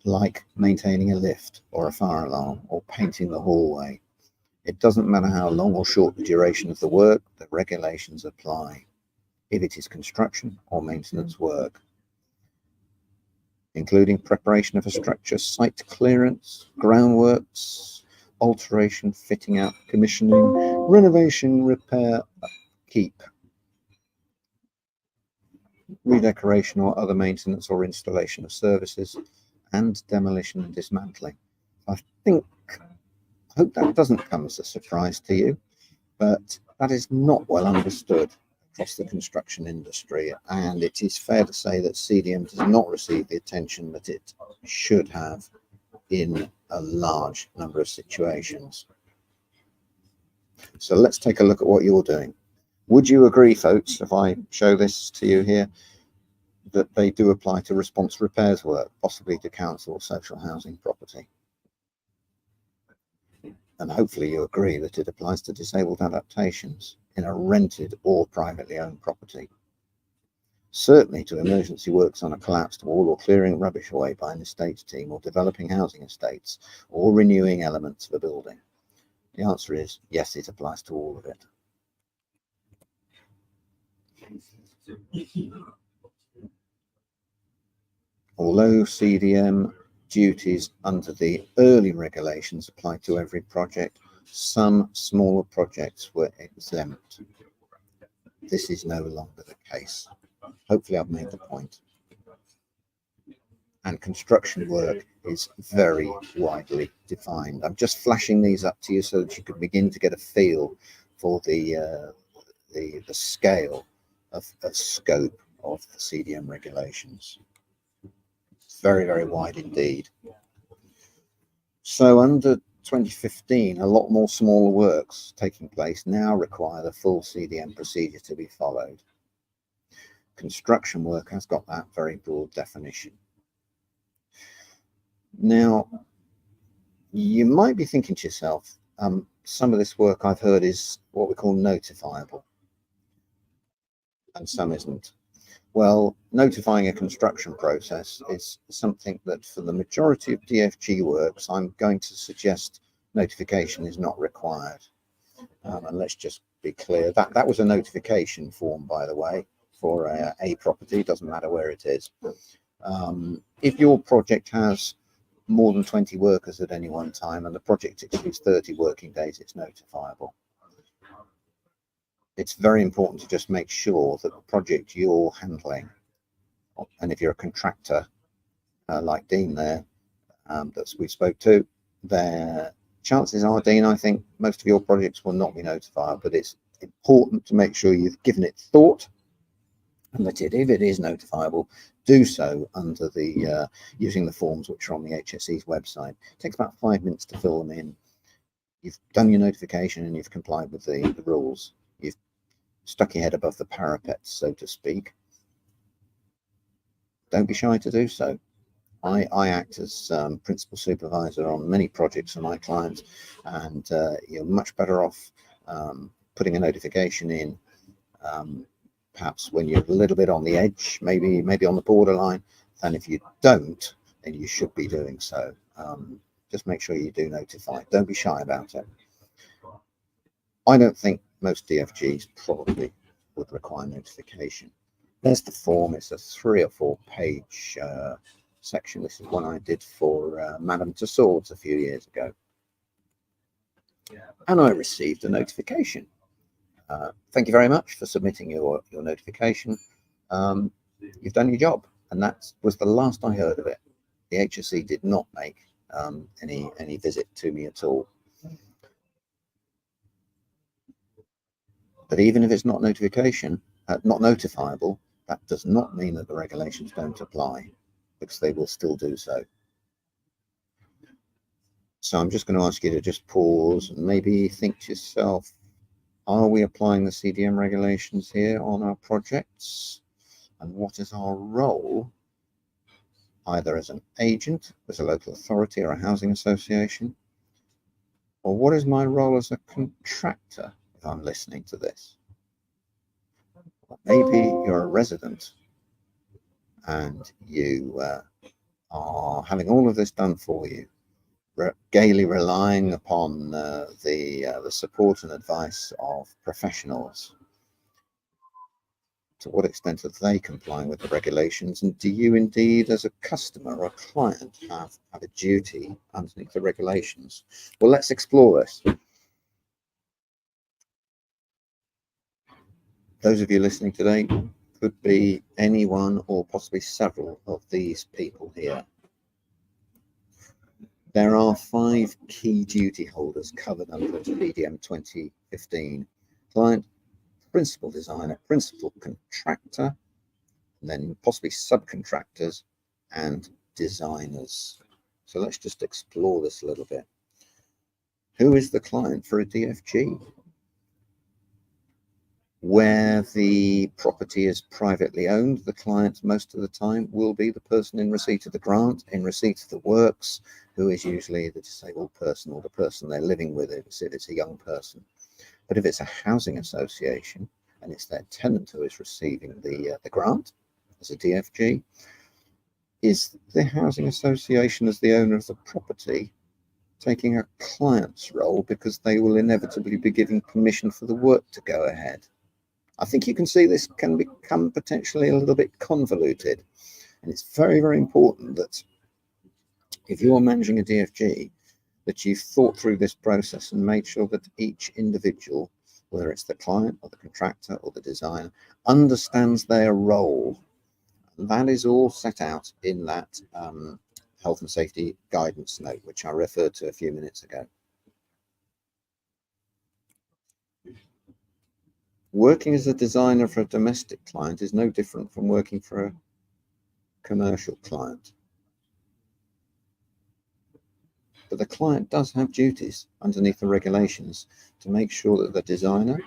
like maintaining a lift or a fire alarm or painting the hallway. It doesn't matter how long or short the duration of the work, the regulations apply, if it is construction or maintenance work, including preparation of a structure, site clearance, groundworks, alteration, fitting out, commissioning, renovation, repair, upkeep, redecoration or other maintenance or installation of services, and demolition and dismantling. I hope that doesn't come as a surprise to you, but that is not well understood across the construction industry, and it is fair to say that CDM does not receive the attention that it should have in a large number of situations. So let's take a look at what you're doing. Would you agree, folks, if I show this to you here, that they do apply to response repairs work, possibly to council or social housing property? And hopefully you agree that it applies to disabled adaptations in a rented or privately owned property. Certainly to emergency works on a collapsed wall, or clearing rubbish away by an estates team, or developing housing estates, or renewing elements of a building. The answer is yes, it applies to all of it. Although CDM duties under the early regulations apply to every project, some smaller projects were exempt. This is no longer the case. Hopefully I've made the point. And construction work is very widely defined. I'm just flashing these up to you so that you can begin to get a feel for the scale of scope of the CDM regulations. It's very, very wide indeed. So under 2015, a lot more smaller works taking place now require the full CDM procedure to be followed. Construction work has got that very broad definition. Now, you might be thinking to yourself, some of this work I've heard is what we call notifiable, and some isn't. Well, notifying a construction process is something that for the majority of DFG works, I'm going to suggest notification is not required. And let's just be clear, that was a notification form, by the way, for a property, doesn't matter where it is. If your project has more than 20 workers at any one time and the project exceeds 30 working days, it's notifiable. It's very important to just make sure that the project you're handling, and if you're a contractor like Dean there, that we spoke to, their chances are, Dean, I think most of your projects will not be notified, but it's important to make sure you've given it thought, and that if it is notifiable, do so under the using the forms which are on the HSE's website. It takes about 5 minutes to fill them in. You've done your notification and you've complied with the rules. You've stuck your head above the parapet, so to speak. don't be shy to do so. I act as principal supervisor on many projects for my clients, and you're much better off putting a notification in, perhaps when you're a little bit on the edge, maybe on the borderline, than if you don't, then you should be doing so. Just make sure you do notify. Don't be shy about it. I don't think most DFGs probably would require notification. There's the form. It's a 3 or 4 page section. This is one I did for Madame Tussauds a few years ago, and I received a notification. Thank you very much for submitting your notification. You've done your job, and that was the last I heard of it. The HSE did not make any visit to me at all. But even if it's not notification, not notifiable, that does not mean that the regulations don't apply, because they will still do so. So I'm just going to ask you to just pause and maybe think to yourself, are we applying the CDM regulations here on our projects? And what is our role, either as an agent, as a local authority or a housing association? Or what is my role as a contractor if I'm listening to this? Maybe you're a resident and you are having all of this done for you, gaily relying upon the support and advice of professionals. To what extent are they complying with the regulations, and do you indeed, as a customer or a client, have a duty underneath the regulations? Well, let's explore this. Those of you listening today could be any one or possibly several of these people here. There are 5 key duty holders covered under CDM 2015. Client, principal designer, principal contractor, and then possibly subcontractors and designers. So let's just explore this a little bit. Who is the client for a DFG? Where the property is privately owned, the client most of the time will be the person in receipt of the grant, in receipt of the works, who is usually the disabled person or the person they're living with if it's a young person. But if it's a housing association and it's their tenant who is receiving the grant as a DFG, is the housing association, as the owner of the property, taking a client's role because they will inevitably be giving permission for the work to go ahead? I think you can see this can become potentially a little bit convoluted, and it's very, very important that if you're managing a DFG, that you've thought through this process and made sure that each individual, whether it's the client or the contractor or the designer, understands their role. And that is all set out in that health and safety guidance note, which I referred to a few minutes ago. Working as a designer for a domestic client is no different from working for a commercial client. But the client does have duties underneath the regulations to make sure that the designer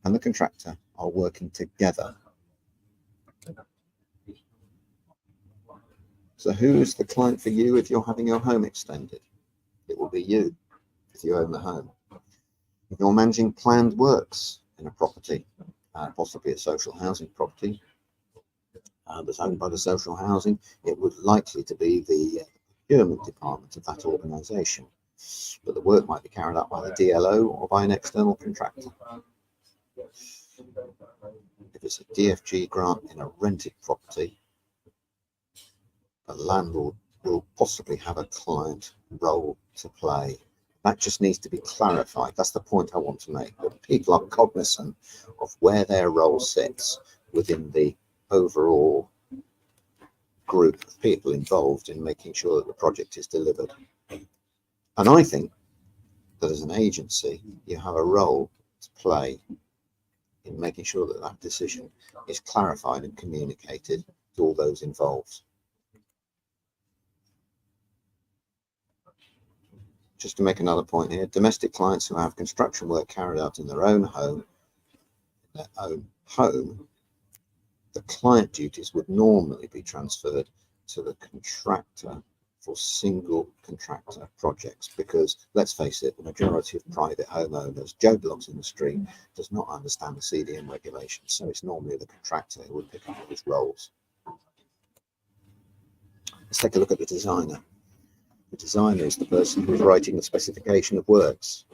and the contractor are working together. So who is the client for you if you're having your home extended? It will be you if you own the home. If you're managing planned works in a property, possibly a social housing property that's owned by the social housing, it would likely to be the procurement department of that organisation. But the work might be carried out by the DLO or by an external contractor. If it's a DFG grant in a rented property, the landlord will possibly have a client role to play. That just needs to be clarified. That's the point I want to make, that people are cognizant of where their role sits within the overall group of people involved in making sure that the project is delivered. And I think that as an agency, you have a role to play in making sure that that decision is clarified and communicated to all those involved. Just to make another point here, domestic clients who have construction work carried out in their own home, the client duties would normally be transferred to the contractor for single contractor projects, because let's face it, the majority of private homeowners, Joe Bloggs in the street, does not understand the CDM regulations, so it's normally the contractor who would pick up those roles. Let's take a look at the designer. The designer is the person who's writing the specification of works.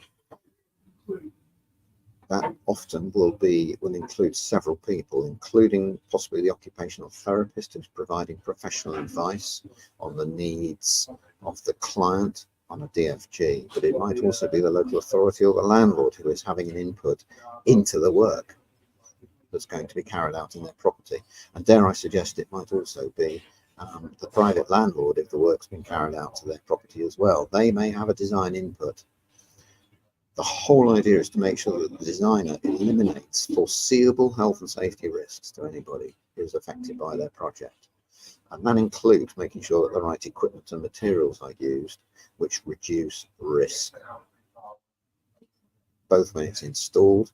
That often will include several people, including possibly the occupational therapist who's providing professional advice on the needs of the client on a DFG, but it might also be the local authority or the landlord who is having an input into the work that's going to be carried out in their property. And dare I suggest it might also be the private landlord if the work's been carried out to their property as well. They may have a design input. The whole idea is to make sure that the designer eliminates foreseeable health and safety risks to anybody who is affected by their project. And that includes making sure that the right equipment and materials are used which reduce risk, both when it's installed,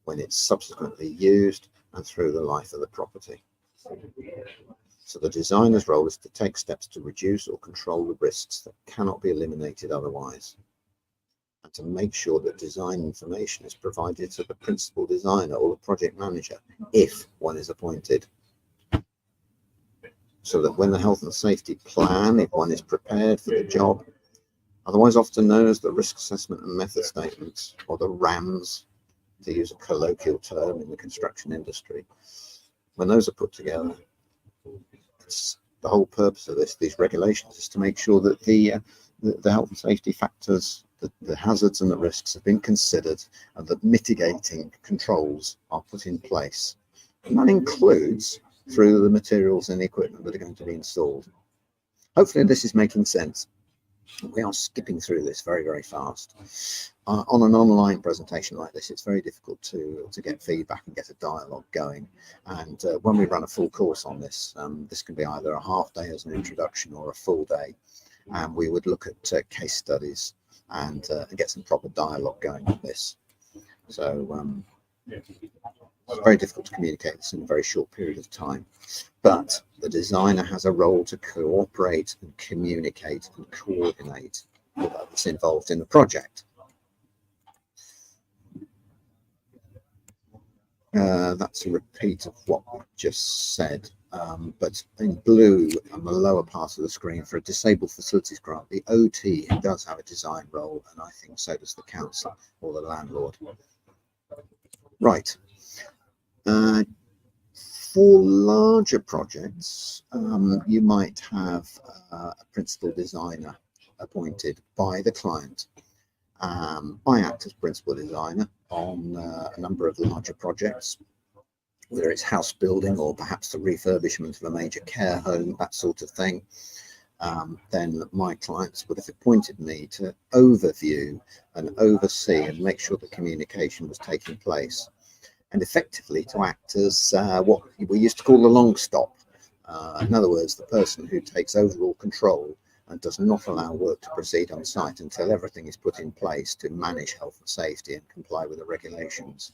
when it's subsequently used, and through the life of the property. So the designer's role is to take steps to reduce or control the risks that cannot be eliminated otherwise, and to make sure that design information is provided to the principal designer or the project manager if one is appointed, so that when the health and safety plan, if one is prepared for the job, otherwise often known as the risk assessment and method statements, or the RAMs, to use a colloquial term in the construction industry, when those are put together, the whole purpose of these regulations is to make sure that the health and safety factors, the hazards and the risks have been considered, and that mitigating controls are put in place. And that includes through the materials and the equipment that are going to be installed. Hopefully this is making sense. We are skipping through this very, very fast. On an online presentation like this, it's very difficult to get feedback and get a dialogue going. And when we run a full course on this, this can be either a half day as an introduction or a full day. And we would look at case studies and get some proper dialogue going on this. So it's very difficult to communicate this in a very short period of time. But the designer has a role to cooperate and communicate and coordinate with others involved in the project. That's a repeat of what we just said, but in blue on the lower part of the screen, for a disabled facilities grant, the OT does have a design role, and I think so does the council or the landlord. Right. For larger projects, you might have a principal designer appointed by the client. I act as principal designer on a number of larger projects, whether it's house building or perhaps the refurbishment of a major care home, that sort of thing. Then my clients would have appointed me to overview and oversee and make sure the communication was taking place, and effectively to act as what we used to call the long stop. In other words, the person who takes overall control and does not allow work to proceed on site until everything is put in place to manage health and safety and comply with the regulations.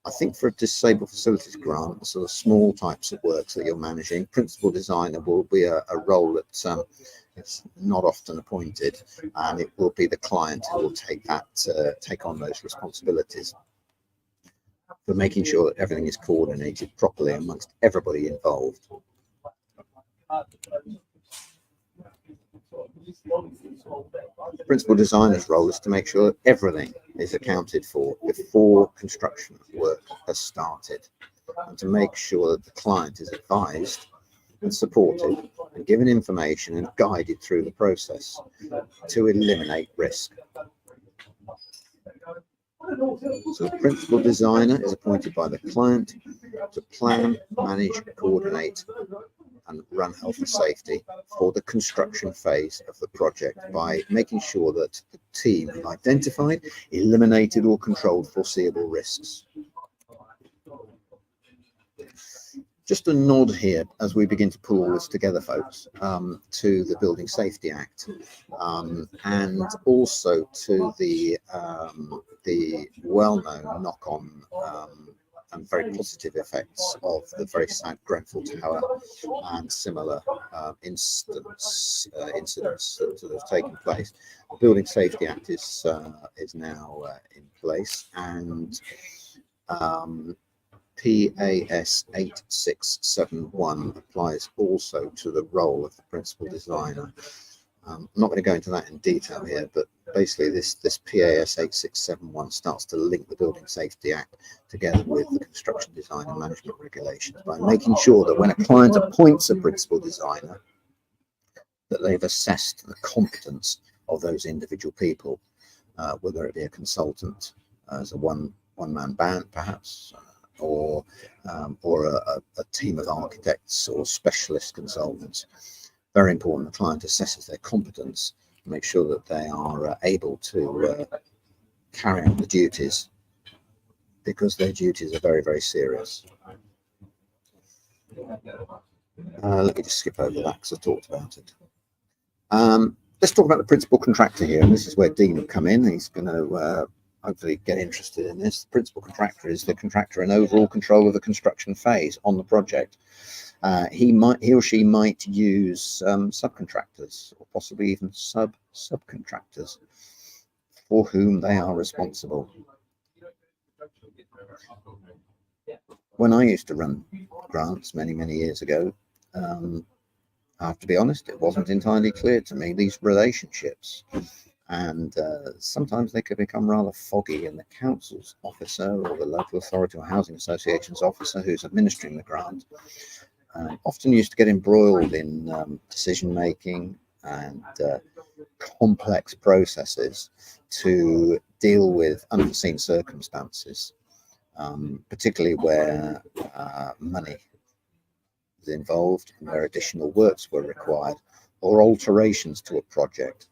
I think for a disabled facilities grant, sort of small types of works that you're managing, principal designer will be a role that it's not often appointed, and it will be the client who will take on those responsibilities for making sure that everything is coordinated properly amongst everybody involved. The principal designer's role is to make sure that everything is accounted for before construction work has started, and to make sure that the client is advised and supported and given information and guided through the process to eliminate risk. So the principal designer is appointed by the client to plan, manage, coordinate and run health and safety for the construction phase of the project by making sure that the team have identified, eliminated or controlled foreseeable risks. Just a nod here as we begin to pull all this together, folks, to the Building Safety Act, and also to the well-known knock-on and very positive effects of the very sad Grenfell Tower and similar incidents that have taken place. The Building Safety Act is now in place, and PAS 8671 applies also to the role of the principal designer. I'm not going to go into that in detail here, but basically this PAS 8671 starts to link the Building Safety Act together with the construction design and management regulations by making sure that when a client appoints a principal designer, that they've assessed the competence of those individual people, whether it be a consultant as a one-man band perhaps, or a team of architects or specialist consultants. Very important the client assesses their competence, make sure that they are able to carry out the duties, because their duties are very, very serious. Let me just skip over that because I talked about it. Let's talk about the principal contractor here, and this is where Dean will come in. He's going to hopefully get interested in this. The principal contractor is the contractor in overall control of the construction phase on the project. He or she might use subcontractors, or possibly even subcontractors for whom they are responsible. When I used to run grants many years ago, I have to be honest, it wasn't entirely clear to me, these relationships, and sometimes they could become rather foggy, and the council's officer or the local authority or housing association's officer who's administering the grant often used to get embroiled in decision making and complex processes to deal with unforeseen circumstances, particularly where money was involved and where additional works were required or alterations to a project.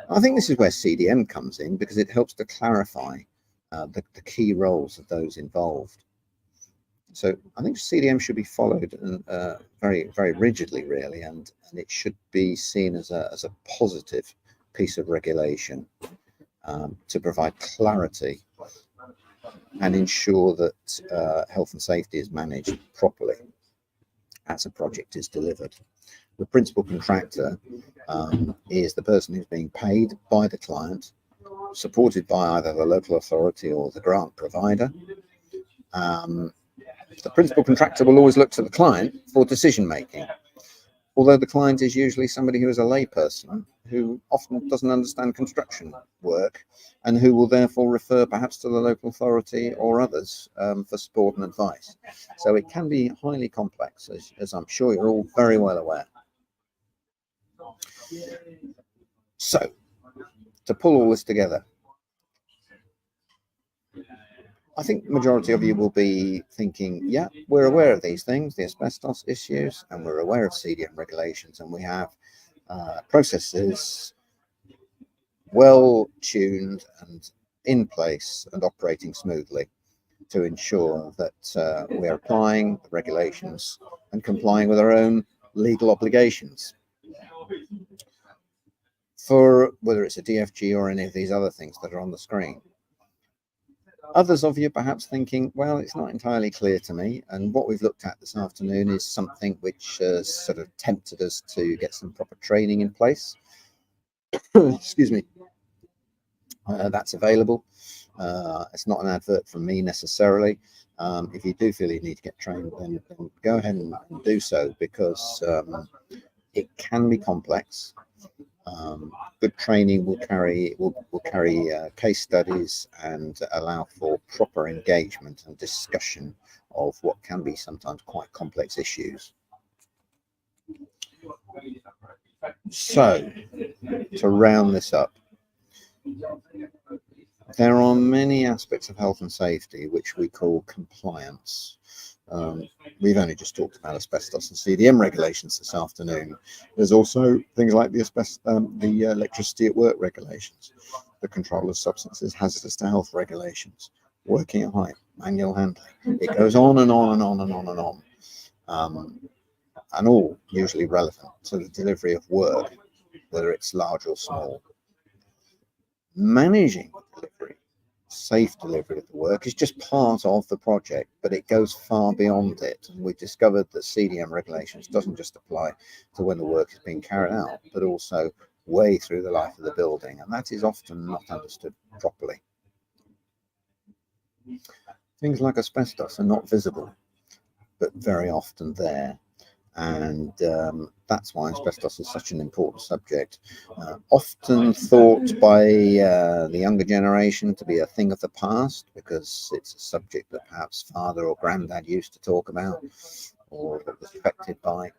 I think this is where CDM comes in, because it helps to clarify the key roles of those involved. So I think CDM should be followed very, very rigidly, really, and it should be seen as a positive piece of regulation to provide clarity and ensure that health and safety is managed properly as a project is delivered. The principal contractor is the person who's being paid by the client, supported by either the local authority or the grant provider. The principal contractor will always look to the client for decision making, although the client is usually somebody who is a layperson who often doesn't understand construction work, and who will therefore refer perhaps to the local authority or others for support and advice. So it can be highly complex, as I'm sure you're all very well aware. So, to pull all this together, I think the majority of you will be thinking, yeah, we're aware of these things, the asbestos issues, and we're aware of CDM regulations, and we have processes well tuned and in place and operating smoothly to ensure that we're applying the regulations and complying with our own legal obligations. For whether it's a DFG or any of these other things that are on the screen. Others of you perhaps thinking, well, it's not entirely clear to me, and what we've looked at this afternoon is something which sort of tempted us to get some proper training in place. Excuse me. That's available. It's not an advert from me necessarily. If you do feel you need to get trained, then go ahead and do so, because it can be complex. Good training will carry case studies and allow for proper engagement and discussion of what can be sometimes quite complex issues. So, to round this up, there are many aspects of health and safety which we call compliance. We've only just talked about asbestos and CDM regulations this afternoon. There's also things like the electricity at work regulations, the control of substances hazardous to health regulations, working at height, manual handling. It goes on and on and on and on and on, and all usually relevant to the delivery of work, whether it's large or small. Managing the delivery safe delivery of the work is just part of the project, but it goes far beyond it. And we discovered that CDM regulations doesn't just apply to when the work is being carried out, but also way through the life of the building, and that is often not understood properly. Things like asbestos are not visible, but very often there. And that's why asbestos is such an important subject. Often thought by the younger generation to be a thing of the past, because it's a subject that perhaps father or granddad used to talk about or was affected by,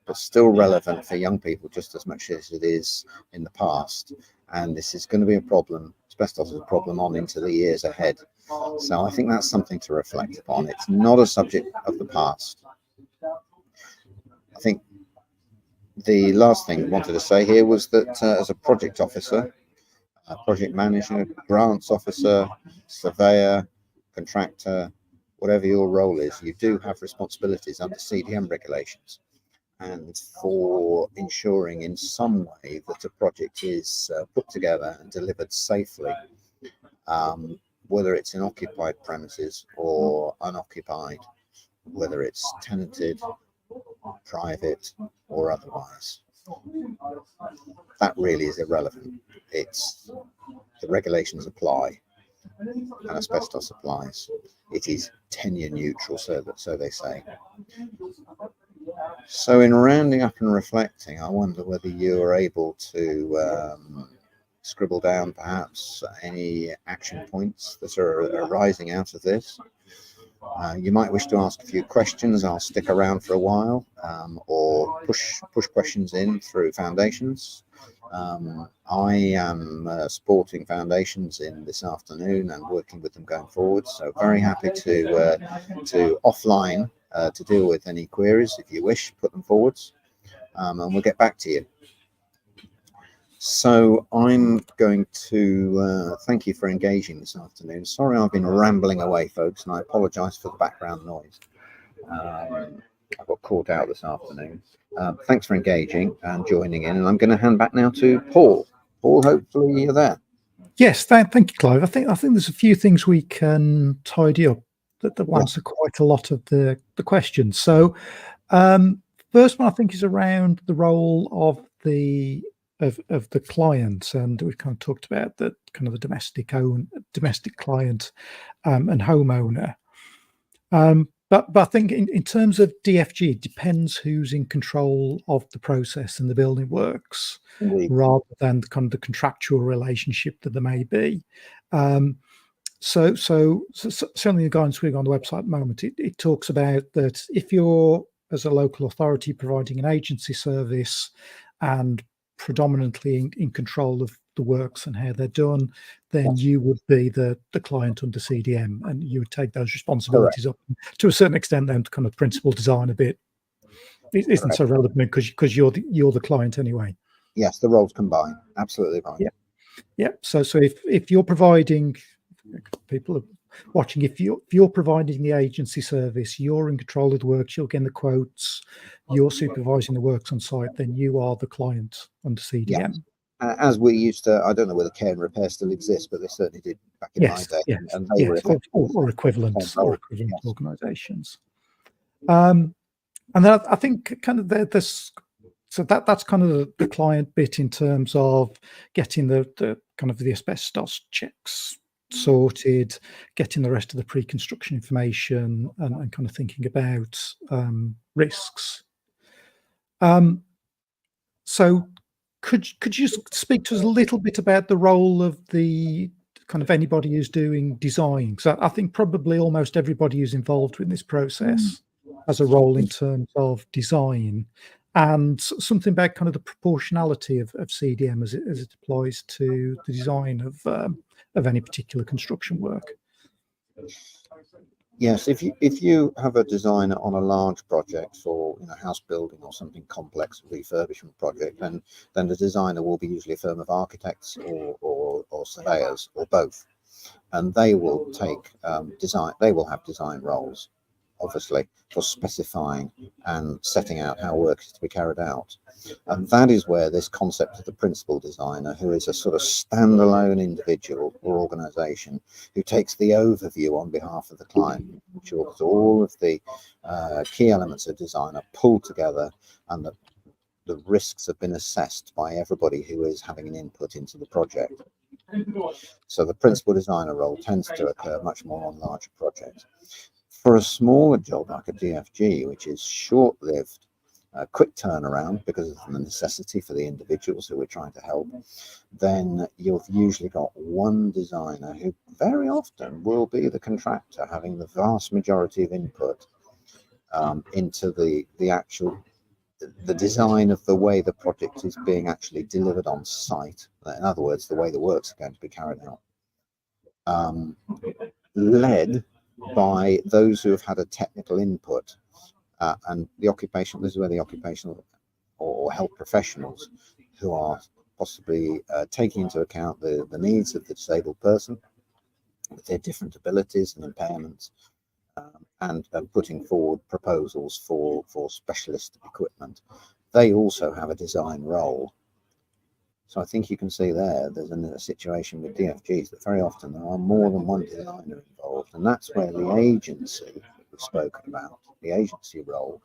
but still relevant for young people just as much as it is in the past. And this is going to be a problem. Asbestos is a problem on into the years ahead. So I think that's something to reflect upon. It's not a subject of the past. I think the last thing I wanted to say here was that as a project officer, a project manager, grants officer, surveyor, contractor, whatever your role is, you do have responsibilities under CDM regulations and for ensuring in some way that a project is put together and delivered safely, whether it's in occupied premises or unoccupied, whether it's tenanted, private or otherwise. That really is irrelevant. It's the regulations apply and asbestos applies. It is tenure neutral, so they say. So in rounding up and reflecting, I wonder whether you are able to scribble down perhaps any action points that are arising out of this. You might wish to ask a few questions. I'll stick around for a while, or push questions in through foundations. I am supporting foundations in this afternoon and working with them going forward. So very happy to offline to deal with any queries if you wish, put them forwards, and we'll get back to you. So I'm going to thank you for engaging this afternoon. Sorry I've been rambling away, folks, and I apologise for the background noise. I got caught out this afternoon. Thanks for engaging and joining in, and I'm going to hand back now to Paul. Paul, hopefully you're there. Yes, thank you, Clive. I think there's a few things we can tidy up that will answer quite a lot of the questions. So first one I think is around the role of the client, and we've kind of talked about the kind of the domestic client and homeowner. But I think in terms of DFG, it depends who's in control of the process and the building works, rather than kind of the contractual relationship that there may be. So certainly the guidance we've got on the website at the moment, it talks about that if you're, as a local authority, providing an agency service and predominantly in control of the works and how they're done, then you would be the client under CDM, and you would take those responsibilities up to a certain extent. Then to kind of principal design a bit isn't so relevant because you're the client anyway. Yes, the roles combine. Absolutely right. Yeah. So if you're providing, people are watching, if you're providing the agency service, you're in control of the works, you're getting the quotes, you're supervising the works on site, then you are the client under CDM. Yes. As we used to, I don't know whether care and repair still exists, but they certainly did back in my day. Yes, and they were or equivalent organisations. And then I think kind of that's kind of the client bit in terms of getting the kind of the asbestos checks sorted, getting the rest of the pre-construction information, and kind of thinking about risks. So could you speak to us a little bit about the role of the kind of anybody who's doing design? Because I think probably almost everybody who's involved in this process has a role in terms of design, and something about kind of the proportionality of CDM as it applies to the design of any particular construction work. Yes, if you have a designer on a large project for house building or something complex, refurbishment project, then the designer will be usually a firm of architects or surveyors or both, and they will take design. They will have design roles. obviously, for specifying and setting out how work is to be carried out. And that is where this concept of the principal designer, who is a sort of standalone individual or organization who takes the overview on behalf of the client, ensures all of the key elements of design are pulled together and that the risks have been assessed by everybody who is having an input into the project. So the principal designer role tends to occur much more on larger projects. For a smaller job like a DFG, which is short-lived, quick turnaround because of the necessity for the individuals who we're trying to help, then you've usually got one designer who very often will be the contractor having the vast majority of input into the actual design of the way the project is being actually delivered on site. In other words, the way the works are going to be carried out. Led by those who have had a technical input and the occupational, this is where the occupational or health professionals who are possibly taking into account the needs of the disabled person with their different abilities and impairments, and putting forward proposals for specialist equipment. They also have a design role. So I think you can see there's a situation with DFGs that very often there are more than one designer involved, and that's where the agency that we've spoken about, the agency role,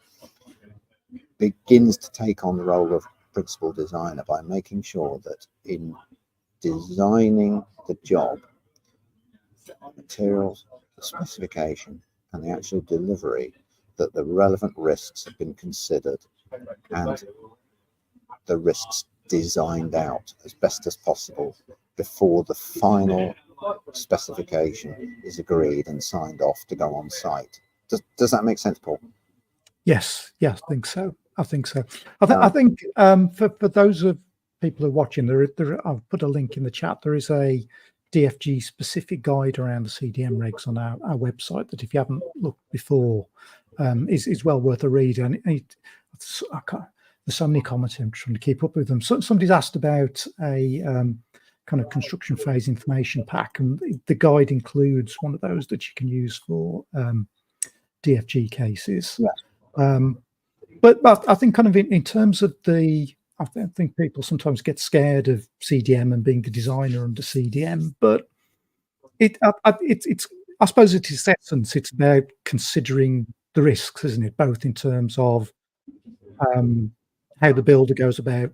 begins to take on the role of principal designer by making sure that in designing the job, the materials, the specification, and the actual delivery, that the relevant risks have been considered and the risks designed out as best as possible before the final specification is agreed and signed off to go on site. Does that make sense, Paul? Yes, I think so. I think for those of people who are watching, I've put a link in the chat. There is a DFG specific guide around the CDM regs on our website that, if you haven't looked before, is well worth a read. And there's so many comments, I'm trying to keep up with them. So somebody's asked about a kind of construction phase information pack, and the guide includes one of those that you can use for DFG cases. Yeah. But I think kind of in terms of I think people sometimes get scared of CDM and being the designer under CDM, but it's I suppose at its essence, it's about considering the risks, isn't it? Both in terms of how the builder goes about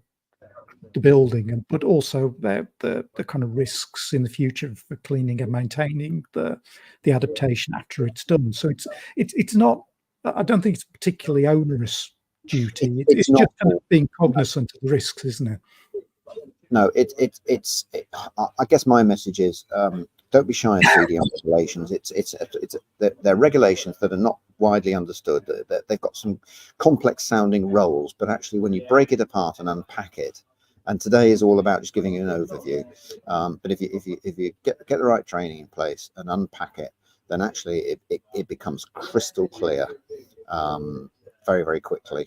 the building, but also about the kind of risks in the future for cleaning and maintaining the adaptation after it's done. So it's not. I don't think it's a particularly onerous duty. It's just kind of being cognizant of the risks, isn't it? No, I guess my message is don't be shy of CDM regulations. They're regulations that are not widely understood. They've got some complex sounding roles, but actually when you break it apart and unpack it, and today is all about just giving you an overview. But if you get the right training in place and unpack it, then actually it becomes crystal clear very, very quickly.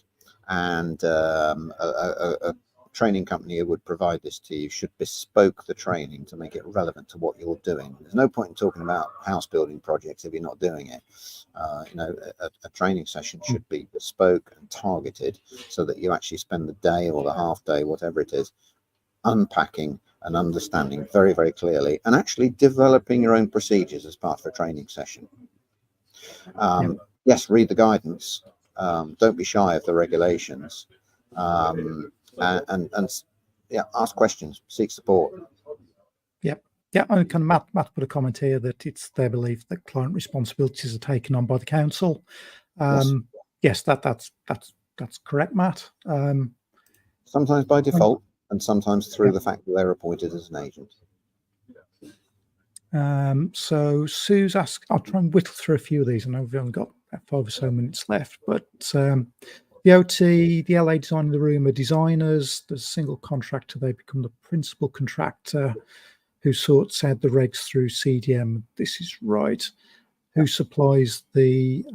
And a training company who would provide this to you should bespoke the training to make it relevant to what you're doing. There's no point in talking about house building projects if you're not doing it. A training session should be bespoke and targeted so that you actually spend the day or the half day, whatever it is, unpacking and understanding very, very clearly, and actually developing your own procedures as part of a training session. Yes, read the guidance. Don't be shy of the regulations. And ask questions, seek support. Yeah, and kind of Matt put a comment here that it's their belief that client responsibilities are taken on by the council. Yes, that's correct, Matt. Sometimes by default, and sometimes through the fact that they're appointed as an agent. So Sue's asked, I'll try and whittle through a few of these. I know we've only got 5 or so minutes left, but the OT, the LA design in the room are designers. There's a single contractor. They become the principal contractor who sorts out the regs through CDM. This is right. Who supplies the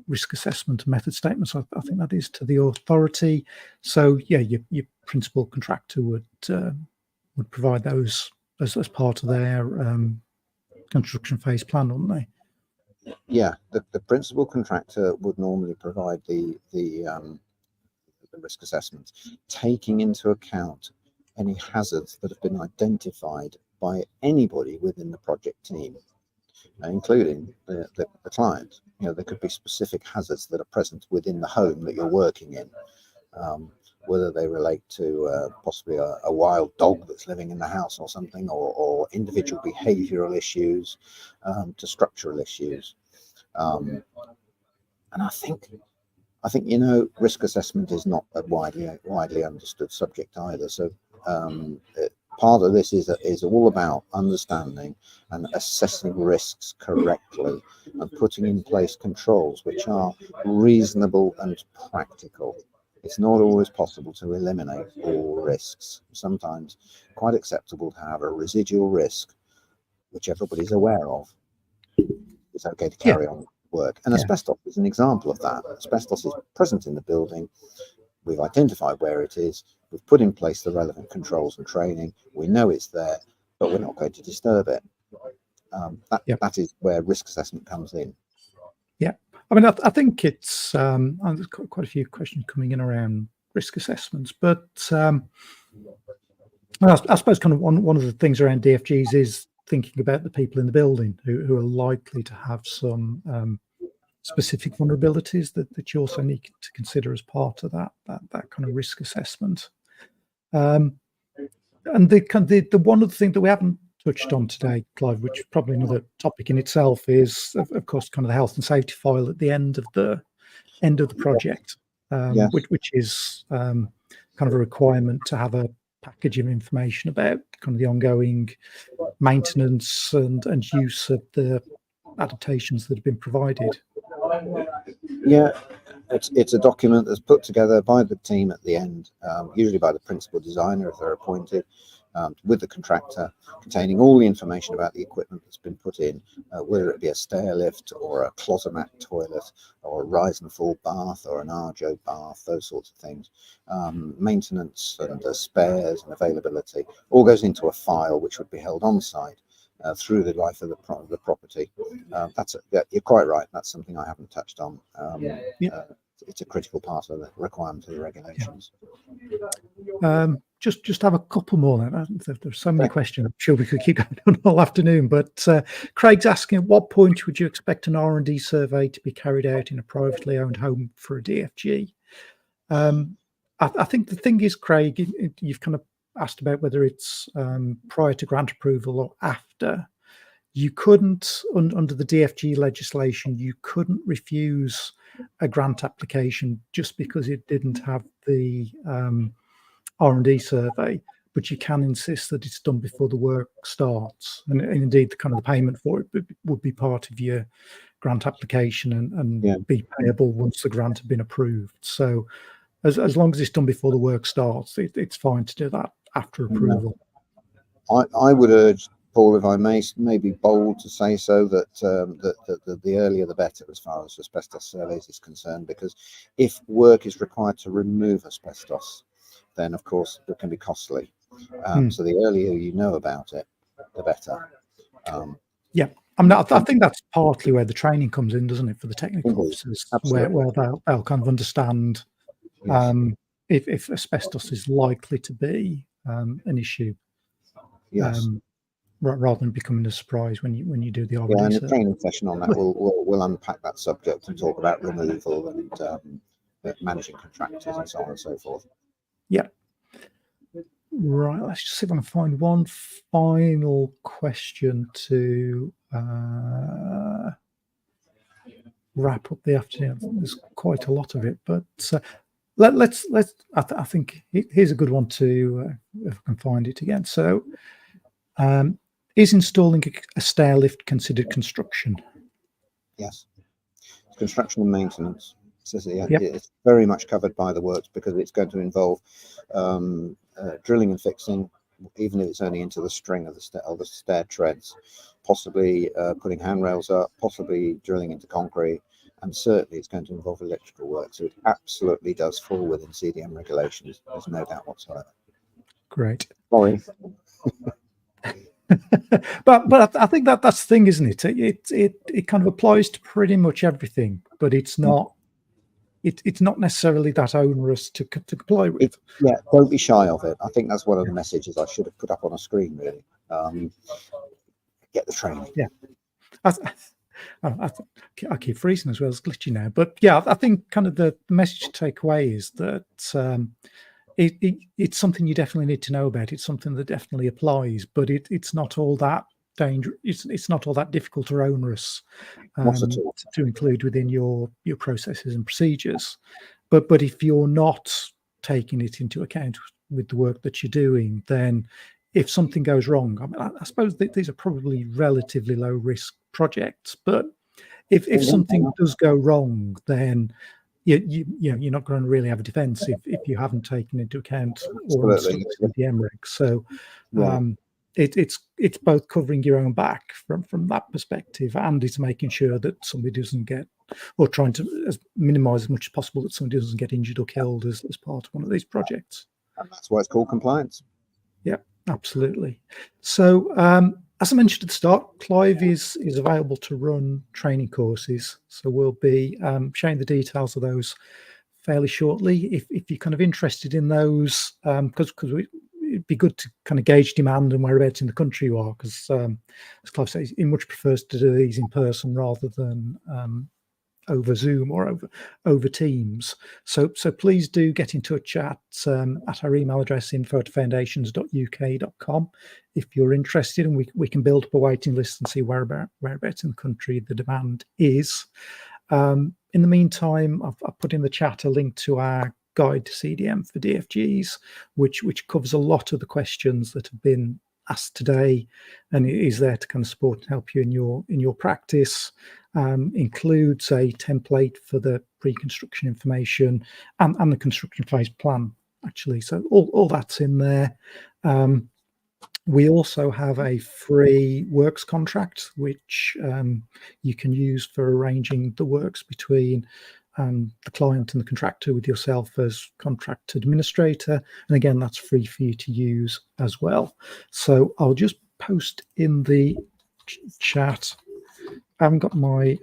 risk assessment and method statements? I think that is to the authority. So yeah, your principal contractor would provide those as part of their construction phase plan, wouldn't they? Yeah, the principal contractor would normally provide the risk assessment, taking into account any hazards that have been identified by anybody within the project team, including the client. You know, there could be specific hazards that are present within the home that you're working in, whether they relate to possibly a wild dog that's living in the house or something, or individual behavioral issues, to structural issues. And I think, risk assessment is not a widely understood subject either. So part of this is all about understanding and assessing risks correctly and putting in place controls which are reasonable and practical. It's not always possible to eliminate all risks. Sometimes quite acceptable to have a residual risk which everybody's aware of. It's okay to carry on work. And asbestos is an example of that. Asbestos is present in the building. We've identified where it is. We've put in place the relevant controls and training. We know it's there, but we're not going to disturb it. That is where risk assessment comes in. Yeah, I mean, I think it's there's quite a few questions coming in around risk assessments, but I suppose kind of one of the things around DFGs is thinking about the people in the building who are likely to have some specific vulnerabilities that you also need to consider as part of that kind of risk assessment. And the one of the things that we haven't touched on today, Clive, which is probably another topic in itself, is of course kind of the health and safety file at the end of the project, which is kind of a requirement to have a package of information about kind of the ongoing maintenance and use of the adaptations that have been provided. Yeah, it's a document that's put together by the team at the end, usually by the principal designer if they're appointed, with the contractor, containing all the information about the equipment that's been put in, whether it be a stair lift or a closet toilet or a rise and fall bath or an Arjo bath, those sorts of things. Maintenance and spares and availability all goes into a file which would be held on site through the life of the property. You're quite right. That's something I haven't touched on. It's a critical part of the requirement of the regulations. Just have a couple more then. There's so many questions. I'm sure we could keep going on all afternoon, but Craig's asking, at what point would you expect an R&D survey to be carried out in a privately owned home for a DFG? I think the thing is, Craig, you've kind of asked about whether it's prior to grant approval or after. You couldn't, under the DFG legislation, you couldn't refuse a grant application just because it didn't have the R&D survey, but you can insist that it's done before the work starts. And indeed, the kind of the payment for it would be part of your grant application and be payable once the grant had been approved. So as long as it's done before the work starts, it's fine to do that after approval. I would urge, Paul, if I may be bold to say so, that the earlier the better as far as asbestos surveys is concerned, because if work is required to remove asbestos, then of course it can be costly. So the earlier you know about it, the better. I mean, I think that's partly where the training comes in, doesn't it, for the technical officers, where they'll kind of understand if asbestos is likely to be an issue. Rather than becoming a surprise when you do the R&D. And the training session on that will unpack that subject and talk about removal and managing contractors and so on and so forth. Right, let's just see if I can find one final question to wrap up the afternoon. There's quite a lot of it, but let's. I think here's a good one to if I can find it again. So, is installing a stair lift considered construction? Yes, it's construction and maintenance. So, it's very much covered by the works because it's going to involve drilling and fixing, even if it's only into the string of the stair treads, possibly putting handrails up, possibly drilling into concrete, and certainly it's going to involve electrical work. So it absolutely does fall within CDM regulations. There's no doubt whatsoever. Great. Sorry. but I think that's the thing, isn't it? It kind of applies to pretty much everything, but it's not necessarily that onerous to comply with. Don't be shy of it. I think that's one of the messages I should have put up on a screen, really. Get the training. Yeah. I keep freezing as well as glitchy now, but yeah, I think kind of the message to take away is that it's something you definitely need to know about. It's something that definitely applies, but it's not all that dangerous. It's not all that difficult or onerous to include within your processes and procedures. But if you're not taking it into account with the work that you're doing, then if something goes wrong, I suppose that these are probably relatively low risk projects, but if something does go wrong, then you're not going to really have a defense if you haven't taken into account or understood CDM regs. So it's both covering your own back from that perspective, and it's making sure that somebody doesn't get, or trying to minimize as much as possible that somebody doesn't get injured or killed as part of one of these projects. And that's why it's called compliance. Yeah, absolutely. So as I mentioned at the start, Clive is available to run training courses. So we'll be sharing the details of those fairly shortly. If you're kind of interested in those, because it'd be good to kind of gauge demand and whereabouts in the country you are, because as Clive says, he much prefers to do these in person rather than over Zoom or over Teams. So please do get in touch at our email address, info@foundations.uk.com, if you're interested, and we can build up a waiting list and see whereabouts in the country the demand is. In the meantime, I've put in the chat a link to our guide to CDM for DFGs, which covers a lot of the questions that have been asked today, and it is there to kind of support and help you in your practice. Includes a template for the pre-construction information and the construction phase plan, actually. So all that's in there. We also have a free works contract, which you can use for arranging the works between the client and the contractor, with yourself as contract administrator. And again, that's free for you to use as well. So I'll just post in the chat. I haven't got my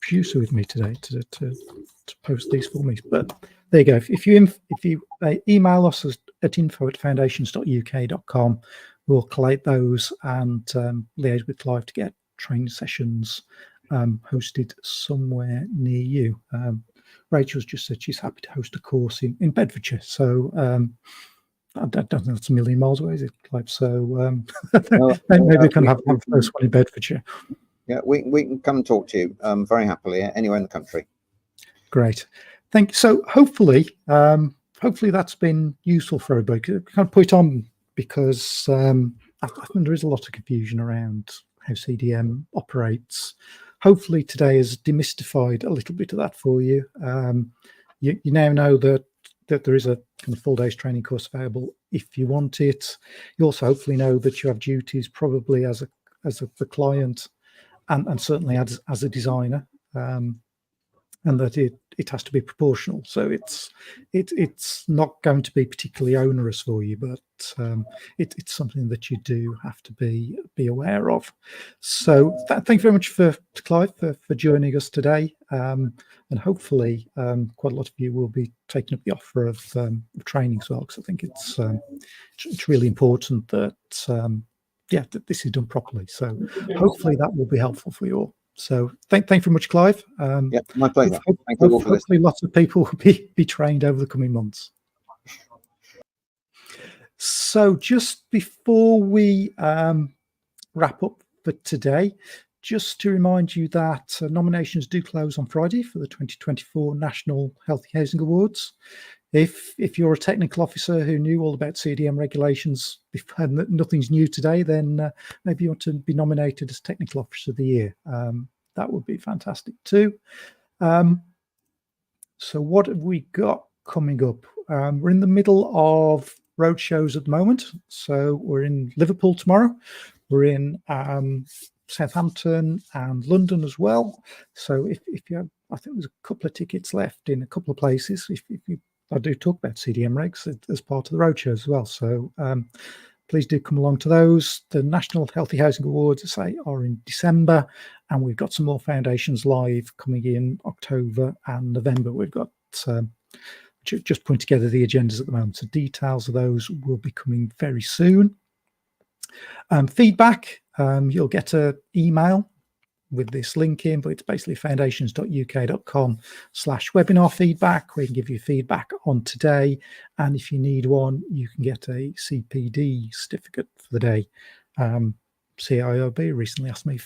producer with me today to post these for me, but there you go. If you email us at info@foundations.uk.com, we'll collate those and liaise with Clive to get training sessions hosted somewhere near you. Rachel's just said she's happy to host a course in Bedfordshire, so I don't think that's a million miles away, is it, Clive? So maybe we can have the first one in Bedfordshire. Yeah, we can come and talk to you very happily anywhere in the country. Great, thank you. So hopefully that's been useful for everybody. Kind of put it on, because I think there is a lot of confusion around how CDM operates. Hopefully today has demystified a little bit of that for you. You now know that there is a kind of full day's training course available if you want it. You also hopefully know that you have duties probably as a client, and certainly as a designer, and that it has to be proportional. So it's not going to be particularly onerous for you, but it's something that you do have to be aware of. So thank you very much to Clive for joining us today, and hopefully quite a lot of you will be taking up the offer of training as well, because I think it's really important that that this is done properly. So hopefully that will be helpful for you all. So thank you very much, Clive. Yeah, my pleasure. Thank you all for hopefully lots of people will be trained over the coming months. So just before we wrap up for today, just to remind you that nominations do close on Friday for the 2024 National Healthy Housing Awards. If you're a technical officer who knew all about CDM regulations and nothing's new today, then maybe you want to be nominated as Technical Officer of the Year. That would be fantastic too. So what have we got coming up? We're in the middle of road shows at the moment. So we're in Liverpool tomorrow. We're in Southampton and London as well. So if you have, I think there's a couple of tickets left in a couple of places. I do talk about CDM regs as part of the roadshow as well. So please do come along to those. The National Healthy Housing Awards, I say, are in December, and we've got some more foundations live coming in October and November. We've got just putting together the agendas at the moment, so details of those will be coming very soon. Feedback, you'll get an email with this link in, but it's basically foundations.uk.com/webinar feedback, where you can give you feedback on today. And if you need one, you can get a CPD certificate for the day. CIOB recently asked me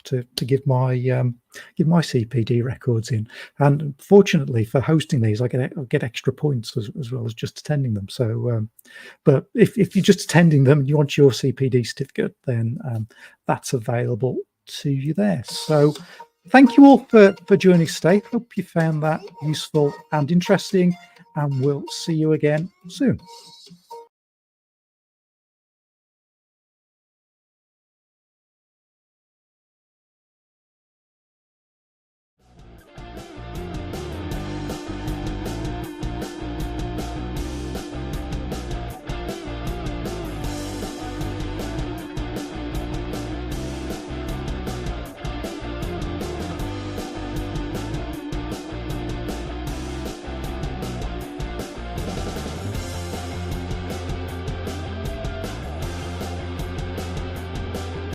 to give my CPD records in, and fortunately for hosting these, I get extra points as well as just attending them. So, but if you're just attending them and you want your CPD certificate, then that's available to you there. So thank you all for joining us today. Hope you found that useful and interesting, and we'll see you again soon.